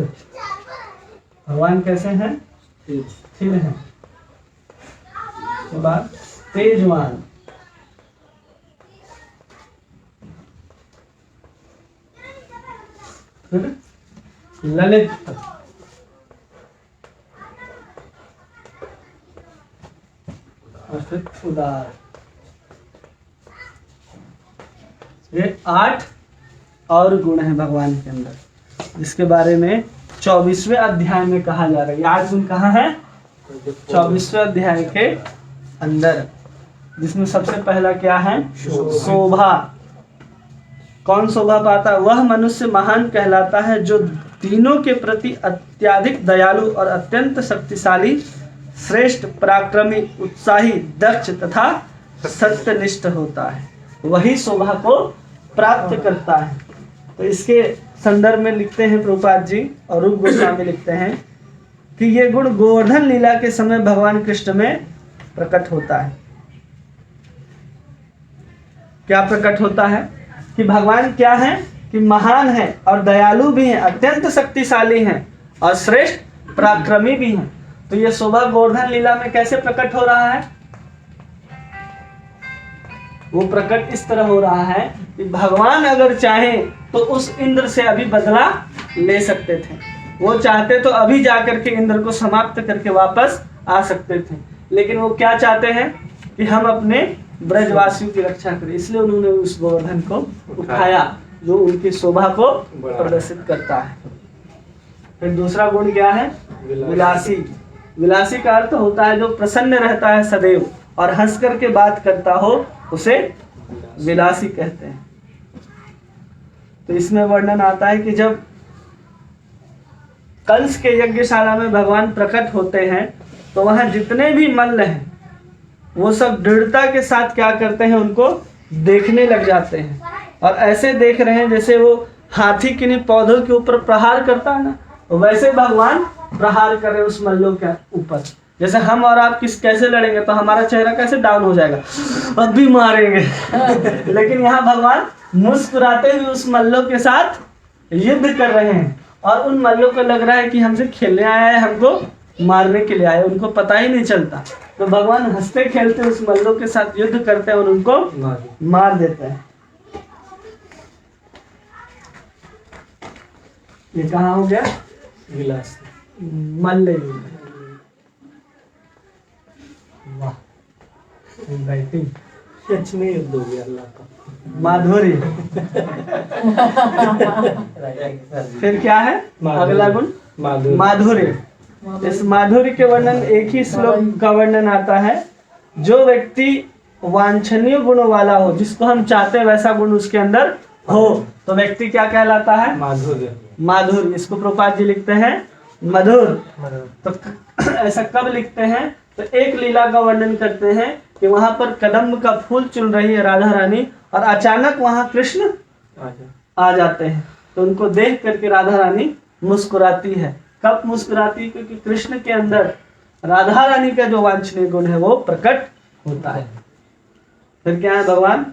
भगवान कैसे हैं? स्थिर हैं। उसके बाद तेजवान, फिर ललित, और फिर उदार। ये 8 और गुण हैं भगवान के अंदर, जिसके बारे में 24वें अध्याय में कहा जा रहा है। 8 गुण कहाँ है? 24वें अध्याय के अंदर, जिसमें सबसे पहला क्या है? शोभा। कौन शोभा पाता? वह मनुष्य महान कहलाता है जो तीनों के प्रति अत्यधिक दयालु और अत्यंत शक्तिशाली, श्रेष्ठ, पराक्रमी, उत्साही, दक्ष तथा सत्यनिष्ठ होता है। वही शोभा को प्राप्त करता है। तो इसके संदर्भ में लिखते हैं प्रभुपाद जी और रूप गोस्वामी लिखते हैं कि ये गुण गोवर्धन लीला के समय भगवान कृष्ण में प्रकट होता है। क्या प्रकट होता है? कि भगवान क्या है? कि महान है और दयालु भी हैं, अत्यंत शक्तिशाली हैं और श्रेष्ठ, पराक्रमी भी हैं। तो ये शोभा गोवर्धन लीला में कैसे प्रकट हो रहा है? वो प्रकट इस तरह हो रहा है कि भगवान अगर चाहे तो उस इंद्र से अभी बदला ले सकते थे। वो चाहते तो अभी जाकर के इंद्र को समाप्त करके वापस आ सकते थे, लेकिन वो क्या चाहते हैं कि हम अपने ब्रजवासियों की रक्षा करें। इसलिए उन्होंने उस गोवर्धन को उठाया, जो उनकी शोभा को प्रदर्शित करता है। फिर दूसरा गुण क्या है? विलासी। विलासी का अर्थ होता है जो प्रसन्न रहता है सदैव और हंस करके बात करता हो, उसे विलासी कहते हैं। तो इसमें वर्णन आता है कि जब कंस के यज्ञशाला में भगवान प्रकट होते हैं तो वहां जितने भी मल्ल हैं वो सब दृढ़ता के साथ क्या करते हैं? उनको देखने लग जाते हैं और ऐसे देख रहे हैं जैसे वो हाथी किन्हीं पौधों के ऊपर प्रहार करता है ना, वैसे भगवान प्रहार कर रहे उस मल्लों के ऊपर। जैसे हम और आप कैसे लड़ेंगे तो हमारा चेहरा कैसे डाउन हो जाएगा, अब भी मारेंगे लेकिन यहाँ भगवान मुस्कुराते हुए उस मल्लों के साथ युद्ध कर रहे हैं और उन मल्लों को लग रहा है कि हमसे खेलने आया है, हमको मारने के लिए आया, उनको पता ही नहीं चलता। तो भगवान हंसते खेलते उस मल्लों के साथ युद्ध करते हैं और उनको मार देते हैं। ये कहाँ हो गया? विलास। मल्ल। वाह, राइटिंग सच में युद्ध हो गया अल्लाह का। माधुर्य। फिर क्या है अगला गुण? माधुर्य। इस माधुर्य के वर्णन एक ही श्लोक का वर्णन आता है। जो व्यक्ति वांछनीय गुणों वाला हो, जिसको हम चाहते हैं वैसा गुण उसके अंदर हो, तो व्यक्ति क्या कहलाता है? माधुर्य। माधुर्य। इसको प्रभुपाद जी लिखते हैं मधुर। तो ऐसा कब लिखते हैं? तो एक लीला का वर्णन करते हैं कि वहां पर कदम्ब का फूल चुन रही है राधा रानी और अचानक वहां कृष्ण आ जाते हैं। तो उनको देख करके राधा रानी मुस्कुराती है। कब मुस्कुराती? क्योंकि कृष्ण के अंदर राधा रानी का जो वांछनीय गुण है वो प्रकट होता है। फिर क्या है? भगवान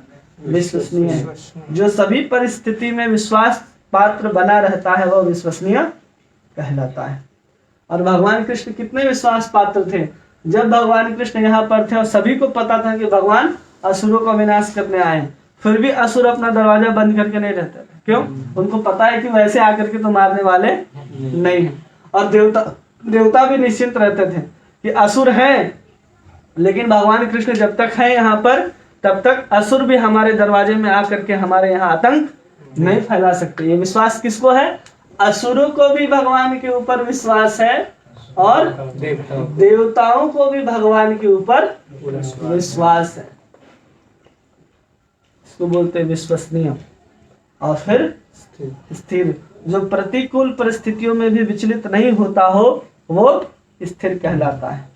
विश्वसनीय है। जो सभी परिस्थिति में विश्वास पात्र बना रहता है वह विश्वसनीय कहलाता है। और भगवान कृष्ण कितने विश्वास पात्र थे? जब भगवान कृष्ण यहाँ पर थे और सभी को पता था कि भगवान असुरों का विनाश करने आए, फिर भी असुर अपना दरवाजा बंद करके नहीं रहते थे। क्यों? उनको पता है कि वैसे आकर के तो मारने वाले नहीं है। और देवता भी निश्चिंत रहते थे। कि असुर हैं, लेकिन भगवान कृष्ण जब तक है यहाँ पर तब तक असुर भी हमारे दरवाजे में आकर के हमारे यहाँ आतंक नहीं फैला सकते। ये विश्वास किसको है? असुरों को भी भगवान के ऊपर विश्वास है और देवताओं को भी भगवान के ऊपर विश्वास है। इसको बोलते हैं विश्वसनीय। और फिर स्थिर, जो प्रतिकूल परिस्थितियों में भी विचलित नहीं होता हो वो स्थिर कहलाता है।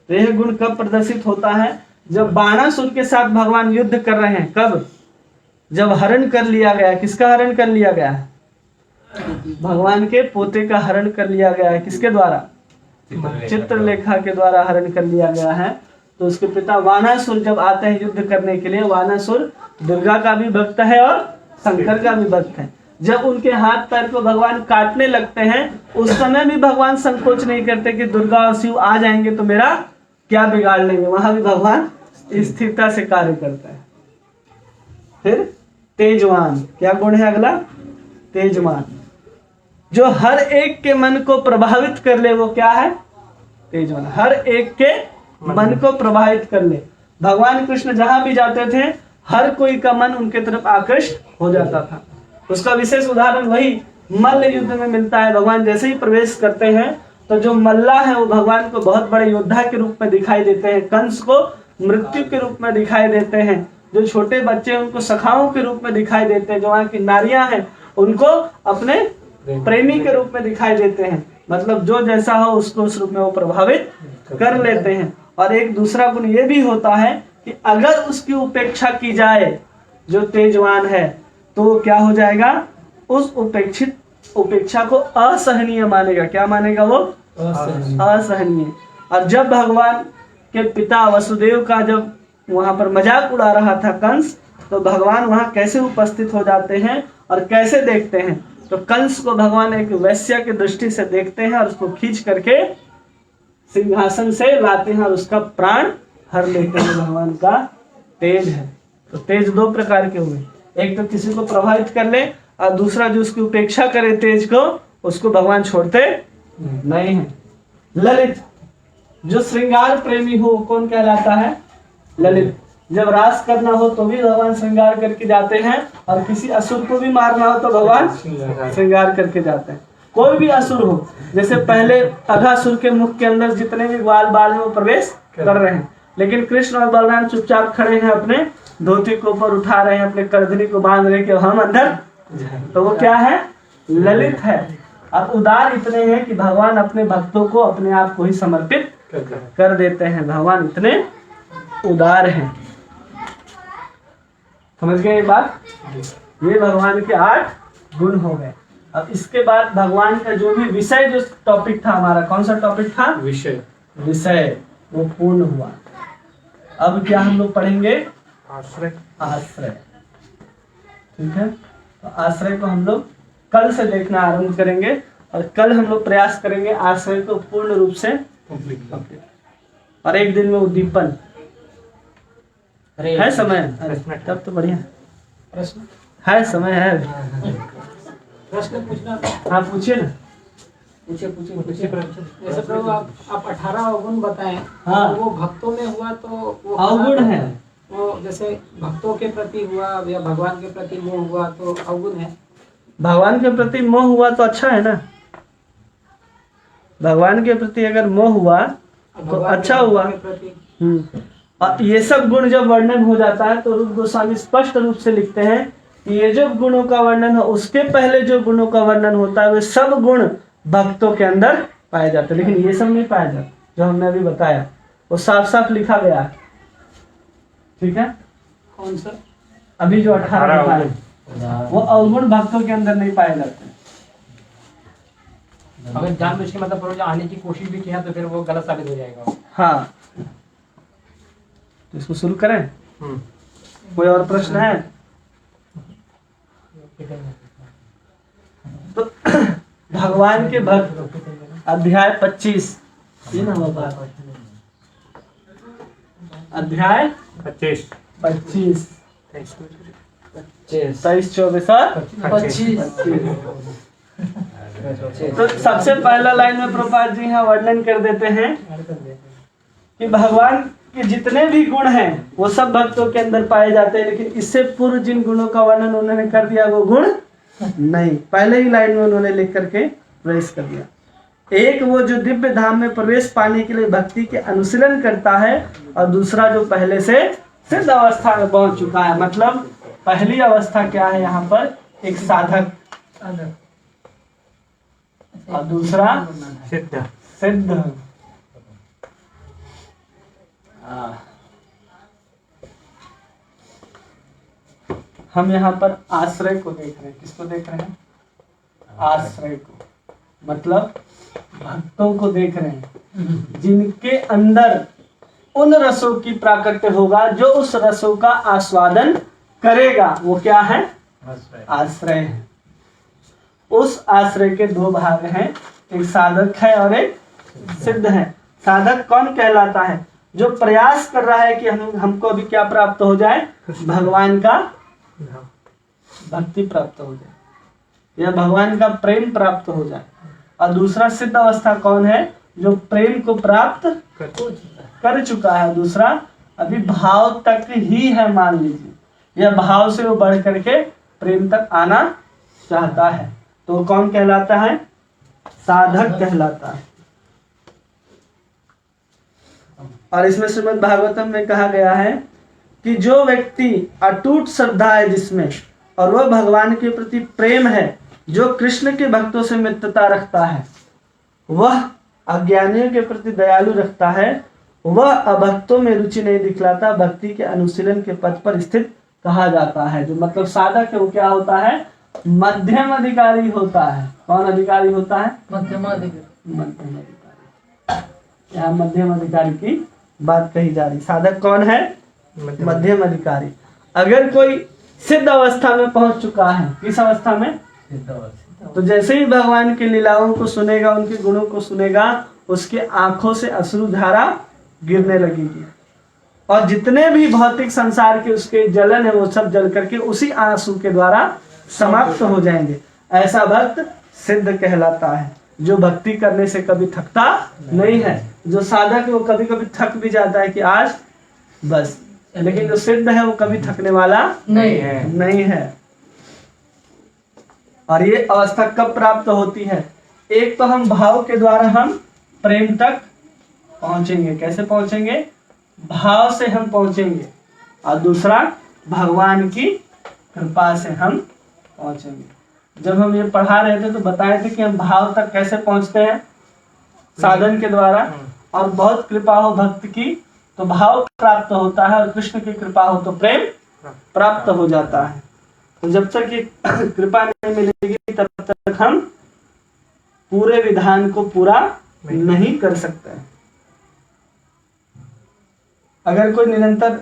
तो यह गुण कब प्रदर्शित होता है? जब बाणासुर के साथ भगवान युद्ध कर रहे हैं। कब? जब हरण कर लिया गया। किसका हरण कर लिया गया? भगवान के पोते का हरण कर लिया गया है। किसके द्वारा? चित्रलेखा के द्वारा हरण कर लिया गया है। तो उसके पिता वानासुर जब आते हैं युद्ध करने के लिए, वानासुर दुर्गा का भी भक्त है और शंकर का भी भक्त है। जब उनके हाथ पैर को भगवान काटने लगते हैं उस समय भी भगवान संकोच नहीं करते कि दुर्गा और शिव आ जाएंगे तो मेरा क्या बिगाड़ लेंगे। वहां भी भगवान स्थिरता से कार्य करता है। फिर तेजवान, क्या गुण है अगला? तेजवान, जो हर एक के मन को प्रभावित कर ले वो क्या है? तेजवान, हर एक के मन को प्रभावित कर ले। भगवान कृष्ण जहां भी जाते थे हर कोई का मन उनके तरफ आकृष्ट हो जाता था। उसका विशेष उदाहरण वही मल्ल युद्ध में मिलता है। भगवान जैसे ही प्रवेश करते हैं तो जो मल्ला है वो भगवान को बहुत बड़े योद्धा के रूप में दिखाई देते हैं, कंस को मृत्यु के रूप में दिखाई देते हैं, जो छोटे बच्चे हैं उनको सखाओं के रूप में दिखाई देते हैं, जो वहाँ की नारियां हैं उनको अपने प्रेमी के रूप में दिखाई देते हैं। मतलब जो जैसा हो उसको उस रूप में वो प्रभावित कर लेते हैं। और एक दूसरा गुण ये भी होता है कि अगर उसकी उपेक्षा की जाए, जो तेजवान है, तो क्या हो जाएगा? उस उपेक्षा को असहनीय मानेगा। क्या मानेगा वो? असहनीय। और जब भगवान के पिता वसुदेव का जब वहां पर मजाक उड़ा रहा था कंस, तो भगवान वहां कैसे उपस्थित हो जाते हैं और कैसे देखते हैं? तो कंस को भगवान एक वैश्य की दृष्टि से देखते हैं और उसको खींच करके सिंहासन से लाते हैं और उसका प्राण हर लेते हैं। भगवान का तेज है। तो तेज दो प्रकार के हुए, एक तो किसी को प्रभावित कर ले और दूसरा जो उसकी उपेक्षा करे तेज को, उसको भगवान छोड़ते नहीं है। ललित, जो श्रृंगार प्रेमी हो कौन कहलाता है? ललित। जब रास करना हो तो भी भगवान श्रृंगार करके जाते हैं और किसी असुर को भी मारना हो तो भगवान श्रृंगार करके जाते हैं। कोई भी असुर हो, जैसे पहले अघासुर के मुख के अंदर जितने भी ग्वाल बाल हैं वो प्रवेश कर रहे हैं, लेकिन कृष्ण और बलराम चुपचाप खड़े हैं, अपने धोती को ऊपर उठा रहे हैं, अपने करधनी को बांध रहे कि हम अंदर। तो वो क्या है? ललित है। और उदार इतने हैं कि भगवान अपने भक्तों को अपने आप को ही समर्पित कर देते हैं। भगवान इतने उदार हैं। समझ गए ये बात? ये भगवान के 8 गुण हो गए। अब इसके बाद भगवान का जो भी विषय, जो टॉपिक था हमारा, कौन सा टॉपिक था? विषय, वो पूर्ण हुआ। अब क्या हम लोग पढ़ेंगे? आश्रय। ठीक है, तो आश्रय को हम लोग कल से देखना आरंभ करेंगे और कल हम लोग प्रयास करेंगे आश्रय को पूर्ण रूप से कंप्लीट। और एक दिन में उद्दीपन है। समय तब तो बढ़िया। प्रश्न है, समय है। प्रश्न पूछना। हाँ पूछिए ना। पूछिए। जैसे प्रभु आप 18 अवगुण बताएं। हाँ। वो भक्तों में हुआ तो वो अवगुण है। वो जैसे भक्तों के प्रति हुआ या भगवान के प्रति मोह हुआ तो अवगुण है। भगवान के प्रति मोह हुआ तो अच्छा है ना। भगवान के प्रति अगर मोह हुआ तो अच्छा हुआ। और ये सब गुण जब वर्णन हो जाता है तो रूप गोस्वामी स्पष्ट रूप से लिखते हैं कि ये जो गुणों का वर्णन है उसके पहले जो गुणों का वर्णन होता है वे सब गुण भक्तों के अंदर पाए जाते हैं, लेकिन ये सब नहीं पाया जाता जो हमने अभी बताया। वो साफ साफ लिखा गया है। ठीक है, कौन सा? अभी जो 18 लिखा है वो अवगुण भक्तों के अंदर नहीं पाए जाते। अगर जानबूझ के मतलब प्रोजेक्ट आने की कोशिश भी किया तो फिर वो गलत साबित हो जाएगा। हाँ, तो इसको शुरू करें। कोई और प्रश्न है? तो भगवान के भक्त अध्याय 25 अध्याय 25 23 24 और 25 तो सबसे पहला लाइन में प्रभुपाद जी यहाँ वर्णन कर देते हैं कि भगवान के जितने भी गुण हैं वो सब भक्तों के अंदर पाए जाते हैं, लेकिन इससे पूर्व जिन गुणों का वर्णन उन्होंने कर दिया वो गुण नहीं, पहले ही लाइन में उन्होंने लिख करके प्रवेश कर दिया। एक वो जो दिव्य धाम में प्रवेश पाने के लिए भक्ति के अनुशीलन करता है, और दूसरा जो पहले से सिद्ध अवस्था में पहुंच चुका है। मतलब पहली अवस्था क्या है यहाँ पर, एक साधक, और दूसरा सिद्ध। सिद्ध। हम यहाँ पर आश्रय को देख रहे हैं। किसको देख रहे हैं? आश्रय को, मतलब भक्तों को देख रहे हैं जिनके अंदर उन रसों की प्राकट्य होगा, जो उस रसों का आस्वादन करेगा। वो क्या है? आश्रय है। उस आश्रय के दो भाग हैं, एक साधक है और एक सिद्ध है। साधक कौन कहलाता है? जो प्रयास कर रहा है कि हमको अभी क्या प्राप्त हो जाए, भगवान का भक्ति प्राप्त हो जाए या भगवान का प्रेम प्राप्त हो जाए। और दूसरा सिद्ध अवस्था कौन है? जो प्रेम को प्राप्त कर चुका है। दूसरा अभी भाव तक ही है, मान लीजिए, या भाव से वो बढ़ करके प्रेम तक आना चाहता है, तो कौन कहलाता है? साधक कहलाता है। और इसमें श्रीमद् भागवतम में कहा गया है कि जो व्यक्ति अटूट श्रद्धा है जिसमें, और वह भगवान के प्रति प्रेम है, जो कृष्ण के भक्तों से मित्रता रखता है, वह अज्ञानियों के प्रति दयालु रखता है, वह अभक्तों में रुचि नहीं दिखलाता, भक्ति के अनुशीलन के पथ पर स्थित कहा जाता है। जो मतलब साधक है वो क्या होता है? मध्यम अधिकारी होता है। कौन अधिकारी होता है? मध्यम अधिकारी। यहाँ मध्यम अधिकारी की बात कही जा रही। साधक कौन है? मध्यम अधिकारी। अगर कोई सिद्ध अवस्था में पहुंच चुका है, किस अवस्था में? तो जैसे ही भगवान की लीलाओं को सुनेगा, उनके गुणों को सुनेगा, उसके आंखों से अश्रु धारा गिरने लगेगी, और जितने भी भौतिक संसार के उसके जलन है वो सब जल करके उसी आंसू के द्वारा समाप्त हो जाएंगे। ऐसा भक्त सिद्ध कहलाता है, जो भक्ति करने से कभी थकता नहीं है। जो साधक है वो कभी कभी थक भी जाता है कि आज बस, लेकिन जो सिद्ध है वो कभी थकने वाला नहीं है। और ये अवस्था कब प्राप्त होती है? एक तो हम भाव के द्वारा हम प्रेम तक पहुंचेंगे। कैसे पहुंचेंगे? भाव से हम पहुंचेंगे। और दूसरा भगवान की कृपा से हम पहुंचेंगे। जब हम ये पढ़ा रहे थे तो बताए थे कि हम भाव तक कैसे पहुंचते हैं, साधन के द्वारा, और बहुत कृपा हो भक्त की तो भाव प्राप्त होता है, और कृष्ण की कृपा हो तो प्रेम प्राप्त हो जाता है। तो जब तक ये कृपा नहीं मिलेगी तब तक हम पूरे विधान को पूरा नहीं कर सकते। अगर कोई निरंतर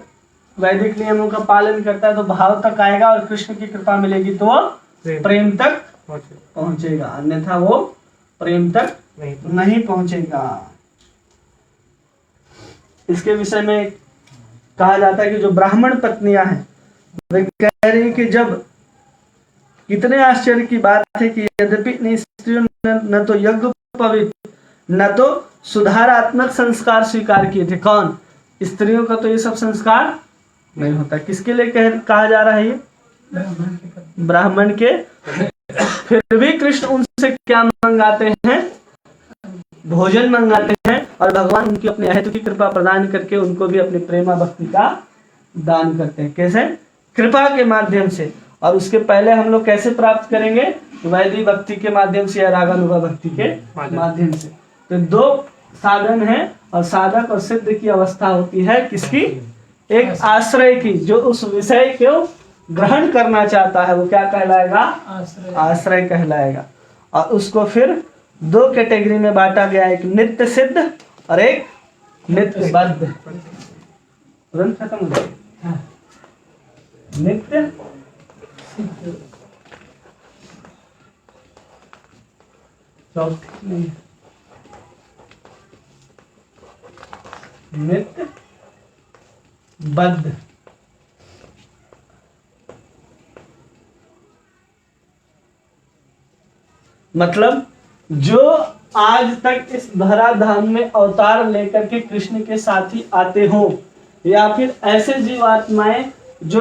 वैदिक नियमों का पालन करता है तो भाव तक आएगा, और कृष्ण की कृपा मिलेगी तो वो प्रेम तक पहुंचेगा, अन्यथा वो प्रेम तक नहीं पहुंचेगा। इसके विषय में कहा जाता है कि जो ब्राह्मण पत्नियां हैं वे कह रही हैं कि जब, कितने आश्चर्य की बात है कि यद्यपि स्त्रियों न तो यज्ञ पवित्र न तो सुधारात्मक संस्कार स्वीकार किए थे। कौन? स्त्रियों का तो ये सब संस्कार नहीं होता। किसके लिए कहा जा रहा है ये? ब्राह्मण के। फिर भी कृष्ण उनसे क्या मंगाते हैं? भोजन मंगाते हैं, और भगवान उनकी अपने अहेतु की कृपा प्रदान करके उनको भी अपनी प्रेमा भक्ति का दान करते हैं। कैसे? कृपा के माध्यम से। और उसके पहले हम लोग कैसे प्राप्त करेंगे? वैदिक भक्ति के माध्यम से या रागानुगा भक्ति के माध्यम से। तो दो साधन है, और साधक और सिद्ध की अवस्था होती है किसकी? एक आश्रय की, जो उस विषय को ग्रहण करना चाहता है वो क्या कहलाएगा? आश्रय कहलाएगा। और उसको फिर दो कैटेगरी में बांटा गया, एक नित्य सिद्ध और एक नित्य बद्ध। तुरंत खत्म हो गया। नित्य चौथी नहीं, नित्य बद्ध। मतलब जो आज तक इस धरा धाम में अवतार लेकर के कृष्ण के साथ ही आते हो, या फिर ऐसे जीवात्माएं जो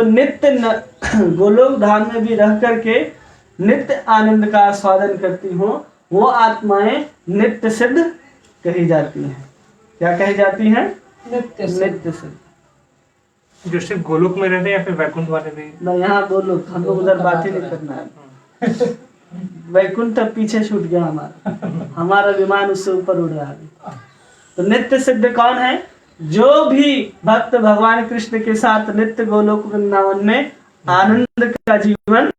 गोलोक धाम में भी रह करके नित्य आनंद का आस्वादन करती हो, वो आत्माएं नित्य सिद्ध कही जाती हैं। क्या कही जाती हैं? नित्य सिद्ध। जो सिर्फ गोलोक में रहते हैं या फिर वैकुंठ वाले भी? ना, यहाँ गोलोक, हम लोग उधर बात ही नहीं करना है। वैकुंठ तक पीछे छूट गया हमारा विमान उससे ऊपर उड़ रहा है। तो नित्य सिद्ध कौन है? जो भी भक्त भगवान कृष्ण के साथ नित्य गोलोक वृंदावन में आनंद का जीवन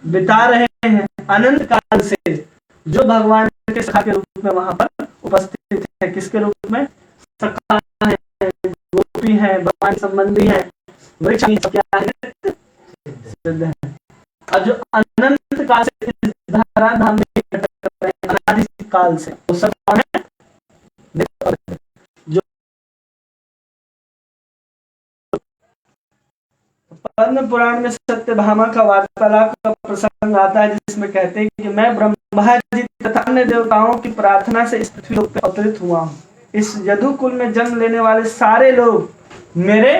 बिता रहे हैं, अनंत काल से, जो भगवान के सखा के रूप में वहां पर उपस्थित है। किसके रूप में? सखा है, गोपी है, भगवान संबंधी है, वृक्ष क्या है? सिद्ध है। और जो अनंत काल से इस धरा धाम में अनादि काल से, वो सब कौन है? जो पद्म पुराण में सत्यभामा का वार्तालाप का प्रसंग आता है, जिसमें कहते हैं कि मैं ब्रह्मा जी तथा अन्य देवताओं की प्रार्थना से इस पृथ्वी लोक पर अवतरित हुआ हूँ। इस यदु कुल में जन्म लेने वाले सारे लोग मेरे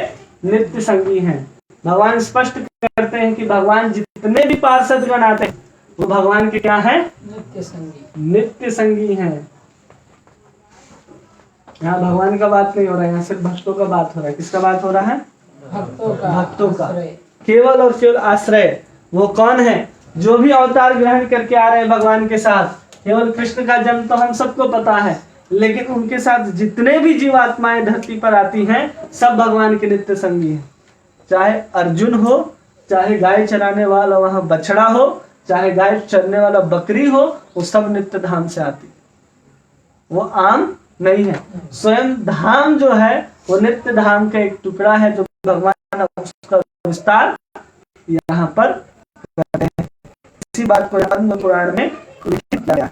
नित्य संगी हैं। भगवान स्पष्ट करते हैं कि भगवान जितने भी पार्षदगण आते हैं वो भगवान के क्या है? नित्य संगी। नित्य संगी हैं। यहाँ भगवान का बात नहीं हो रहा है, यहाँ सिर्फ भक्तों का बात हो रहा है। किसका बात हो रहा है? भक्तों का केवल और केवल आश्रय। वो कौन है? जो भी अवतार ग्रहण करके आ रहे हैं भगवान के साथ। केवल कृष्ण का जन्म तो हम सबको पता है, लेकिन उनके साथ जितने भी जीवात्माएं धरती पर आती हैं, सब भगवान के नित्य संगी हैं। चाहे अर्जुन हो, चाहे गाय चराने वाला वहां बछड़ा हो, चाहे गाय चरने वाला बकरी हो, वो सब नित्य धाम से आती। वो आम नहीं है। स्वयं धाम जो है वो नित्य धाम का एक टुकड़ा है, जो भगवान उसका विस्तार यहाँ पर करते हैं। इसी बात को पद्म पुराण में उल्लेख किया गया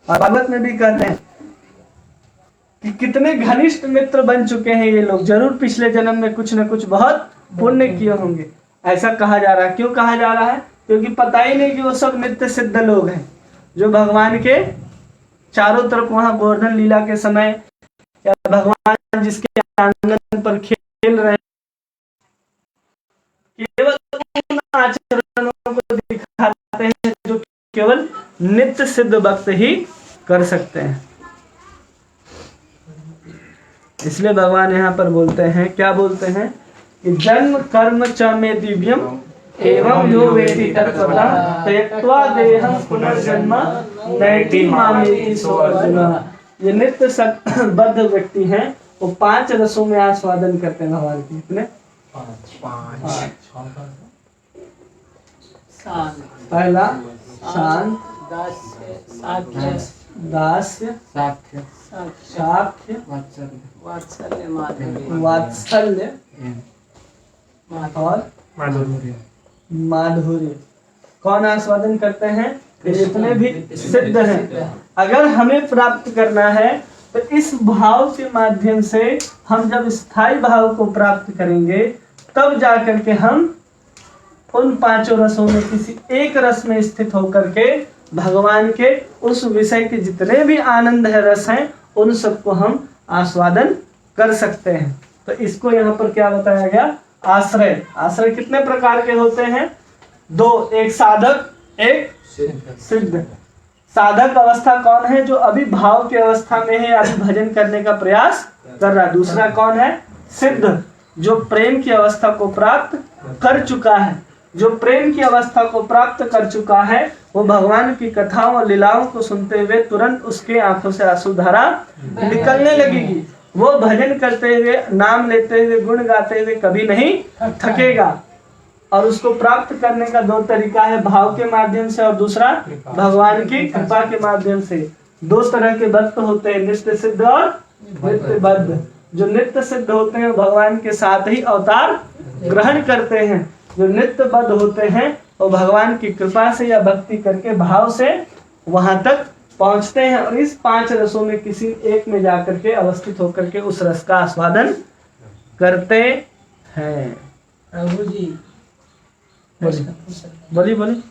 और भागवत में भी कहते हैं कि कितने घनिष्ठ मित्र बन चुके हैं ये लोग। जरूर पिछले जन्म में कुछ न कुछ बहुत पुण्य किए होंगे, ऐसा कहा जा रहा है। क्यों कहा जा रहा है? क्योंकि पता ही नहीं कि वो सब नित्य सिद्ध लोग हैं, जो भगवान के चारों तरफ वहां गोवर्धन लीला के समय या भगवान जिसके आंगन पर खेल रहे हैं, केवल उन आचरणों को दिखाते हैं जो केवल नित्य सिद्ध भक्त ही कर सकते हैं। इसलिए भगवान यहाँ पर बोलते हैं, क्या बोलते हैं कि जन्म कर्म च मे दिव्यम एवं यो वेति तत्त्वतः त्यक्त्वा देहं पुनर्जन्म नैति मामेति सो अर्जुन। ये नित्य बद्ध व्यक्ति हैं, वो 5 रसों में आस्वादन करते हैं भगवान की। कितने? 5। पहला शांत, दास्य, साख्य, वात्सल्य और माधुर्य। कौन आस्वादन करते हैं? जितने भी सिद्ध हैं। अगर हमें प्राप्त करना है तो इस भाव के माध्यम से हम जब स्थायी भाव को प्राप्त करेंगे, तब जाकर के हम उन 5 रसों में किसी एक रस में स्थित होकर के भगवान के उस विषय के जितने भी आनंद है, रस हैं, उन सबको हम आस्वादन कर सकते हैं। तो इसको यहाँ पर क्या बताया गया? आश्रय। आश्रय कितने प्रकार के होते हैं? 2, एक साधक, एक सिद्ध। साधक अवस्था कौन है? जो अभी भाव की अवस्था में है, अभी भजन करने का प्रयास कर रहा है। दूसरा कौन है? सिद्ध, जो प्रेम की अवस्था को प्राप्त कर चुका है। जो प्रेम की अवस्था को प्राप्त कर चुका है, वो भगवान की कथाओं और लीलाओं को सुनते हुए तुरंत उसके आंखों से आंसुधारा निकलने लगेगी। वो भजन करते हुए, नाम लेते हुए, गुण गाते हुए कभी नहीं थकेगा। और उसको प्राप्त करने का 2 तरीका है, भाव के माध्यम से और दूसरा भगवान की कृपा के माध्यम से। 2 तरह के भक्त होते हैं, नित्य सिद्ध और नित्य बद्ध। जो नित्य सिद्ध होते हैं भगवान के साथ ही अवतार ग्रहण करते हैं। जो नित्य बद्ध होते हैं वो भगवान की कृपा से या भक्ति करके भाव से वहां तक पहुंचते हैं और इस 5 रसों में किसी एक में जाकर के अवस्थित होकर के उस रस का आस्वादन करते हैं। प्रभु जी बोली बोली।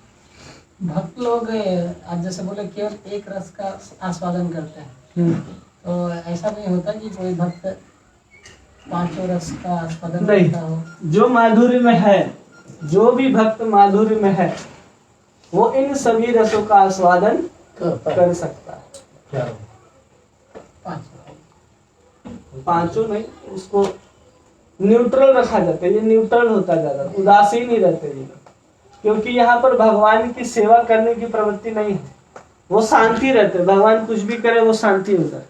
भक्त लोग आज जैसे बोले केवल एक रस का आस्वादन करते हैं, तो ऐसा नहीं होता कि कोई भक्त पांचों रस का आस्वादन नहीं। करता हो? जो माधुर्य में है, जो भी भक्त माधुर्य में है, वो इन सभी रसों का आस्वादन कर सकता है। पांचों। पांचों नहीं, उसको न्यूट्रल रखा जाता है। ये न्यूट्रल होता जाता है, उदासीन ही रहते हैं ये लोग। क्योंकि यहाँ पर भगवान की सेवा करने की प्रवृत्ति नहीं है, वो शांति रहते हैं। भगवान कुछ भी करे वो शांति होता है,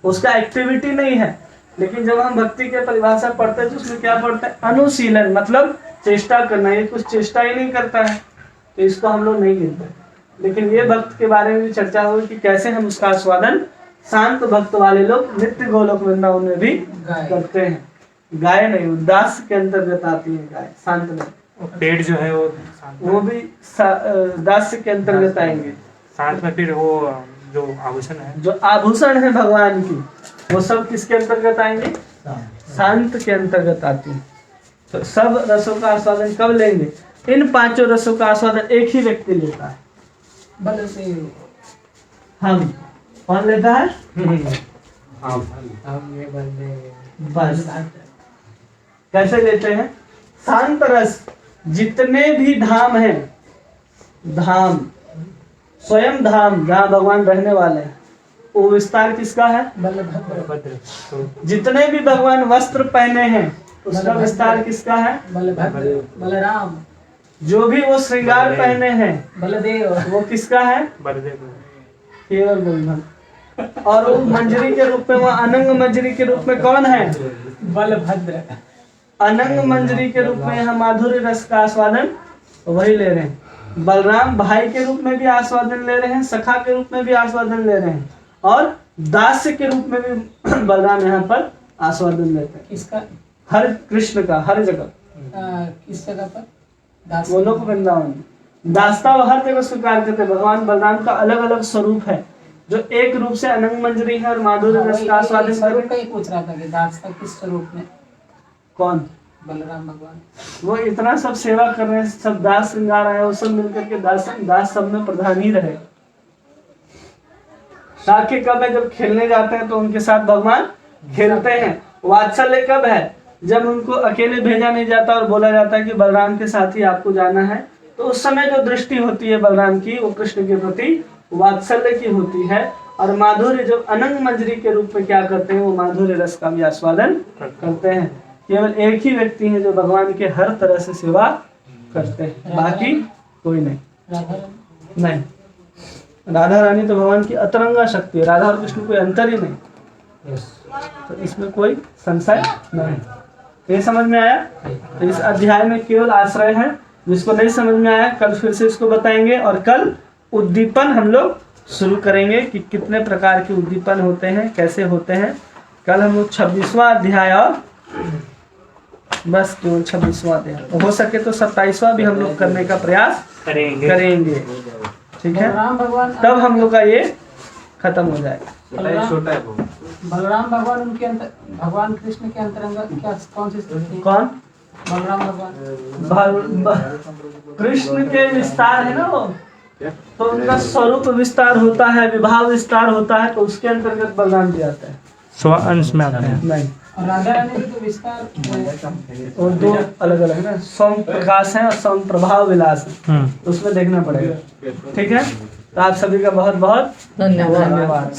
उसका एक्टिविटी नहीं है। लेकिन जब हम भक्ति के परिभाषा पढ़ते हैं तो उसमें क्या पढ़ते हैं? अनुशीलन, मतलब चेष्टा करना। ये कुछ चेष्टा ही नहीं करता है तो इसको हम लोग नहीं गिनते। लेकिन ये भक्त के बारे में भी चर्चा हुई कि कैसे हम उसका आस्वादन शांत भक्त वाले लोग नित्य गोलोक वृंदावन में भी करते हैं। गाय नहीं, उदास के अंतर्गत आती है गाय, शांत नहीं। पेड़ जो है वो भी दास्य के अंतर्गत आएंगे। शांत में फिर वो जो आभूषण है, जो आभूषण है भगवान की, वो सब किसके अंतर्गत आएंगे? शांत के अंतर्गत आती है। तो सब रसों का आस्वादन कब लेंगे? इन पांचों रसों का आस्वादन एक ही व्यक्ति लेता है। बलदेव। हम। कौन लेता है? हम ये बलदेव। बस। कैसे लेते हैं? शांत रस जितने भी धाम हैं, धाम स्वयं धाम जहाँ भगवान रहने वाले हैं, वो विस्तार किसका है? बलभद्र। जितने भी भगवान वस्त्र पहने हैं उसका विस्तार किसका है? बलभद्र। बलराम। जो भी वो श्रृंगार पहने हैं बलदेव। वो किसका है? केवल बलभद्र। और वो मंजरी के रूप में, वो अनंग मंजरी के रूप में कौन है? बलभद्र। अनंग मंजरी के रूप में यहाँ माधुर्य रस का आस्वादन वही ले रहे हैं। बलराम भाई के रूप में भी आस्वादन ले रहे हैं, सखा के रूप में भी आस्वादन ले रहे हैं, और दास्य के रूप में भी बलराम यहाँ पर आस्वादन लेते हैं। किसका? हर कृष्ण का, हर जगह। किस जगह पर? दास। गोलोक वृंदावन दासता वो हर जगह स्वीकार करते हैं। भगवान बलराम का अलग अलग स्वरूप है, जो एक रूप से अनंग मंजरी है और माधुर्य रस का आस्वादन स्वरूप करते का ही पूछ रहा था कि दास का किस स्वरूप में? कौन? बलराम भगवान। वो इतना सब सेवा कर रहे हैं, सब दास श्रृंगार आए, वो सब मिलकर के दास सब में प्रधान ही रहे। ताकि कब है? जब खेलने जाते हैं तो उनके साथ भगवान खेलते हैं। वात्सल्य कब है? जब उनको अकेले भेजा नहीं जाता और बोला जाता है कि बलराम के साथ ही आपको जाना है, तो उस समय जो दृष्टि होती है बलराम की, वो कृष्ण के प्रति वात्सल्य की होती है। और माधुर्य जो अनंग मंजरी के रूप में क्या करते हैं? वो माधुर्य रस का भी आस्वादन करते हैं। केवल एक ही व्यक्ति है जो भगवान के हर तरह से सेवा करते हैं, बाकी कोई नहीं। राधा नहीं, राधा रानी तो भगवान की अतरंगा शक्ति है। राधा और कृष्ण कोई अंतर ही नहीं, तो इसमें कोई संशय नहीं। ये समझ में आया? तो इस अध्याय में केवल आश्रय है। जिसको नहीं समझ में आया कल फिर से इसको बताएंगे, और कल उद्दीपन हम लोग शुरू करेंगे कि कितने प्रकार के उद्दीपन होते हैं, कैसे होते हैं। कल हम लोग 26वां अध्याय, और बस केवल 26वां अध्याय, हो सके तो 27वां भी हम लोग करने का प्रयास करेंगे। ठीक है, बलराम भगवान। तब हम लोग का ये खत्म हो जाएगा। छोटा है वो। बलराम भगवान उनके भगवान कृष्ण के अंतरंग क्या, कौन सी स्थिति है? कौन? बलराम भगवान। कृष्ण के विस्तार है ना वो, तो उनका स्वरूप विस्तार होता है, विभाव विस्तार होता है, तो उसके अंतर्गत बलराम जी आता है। स्व अंश में आते हैं। नहीं, और राधा रानी भी तो विस्तार और दो अलग अलग है ना, सोम प्रकाश है और सोम प्रभाव विलास है, उसमें देखना पड़ेगा। ठीक है, तो आप सभी का बहुत बहुत धन्यवाद।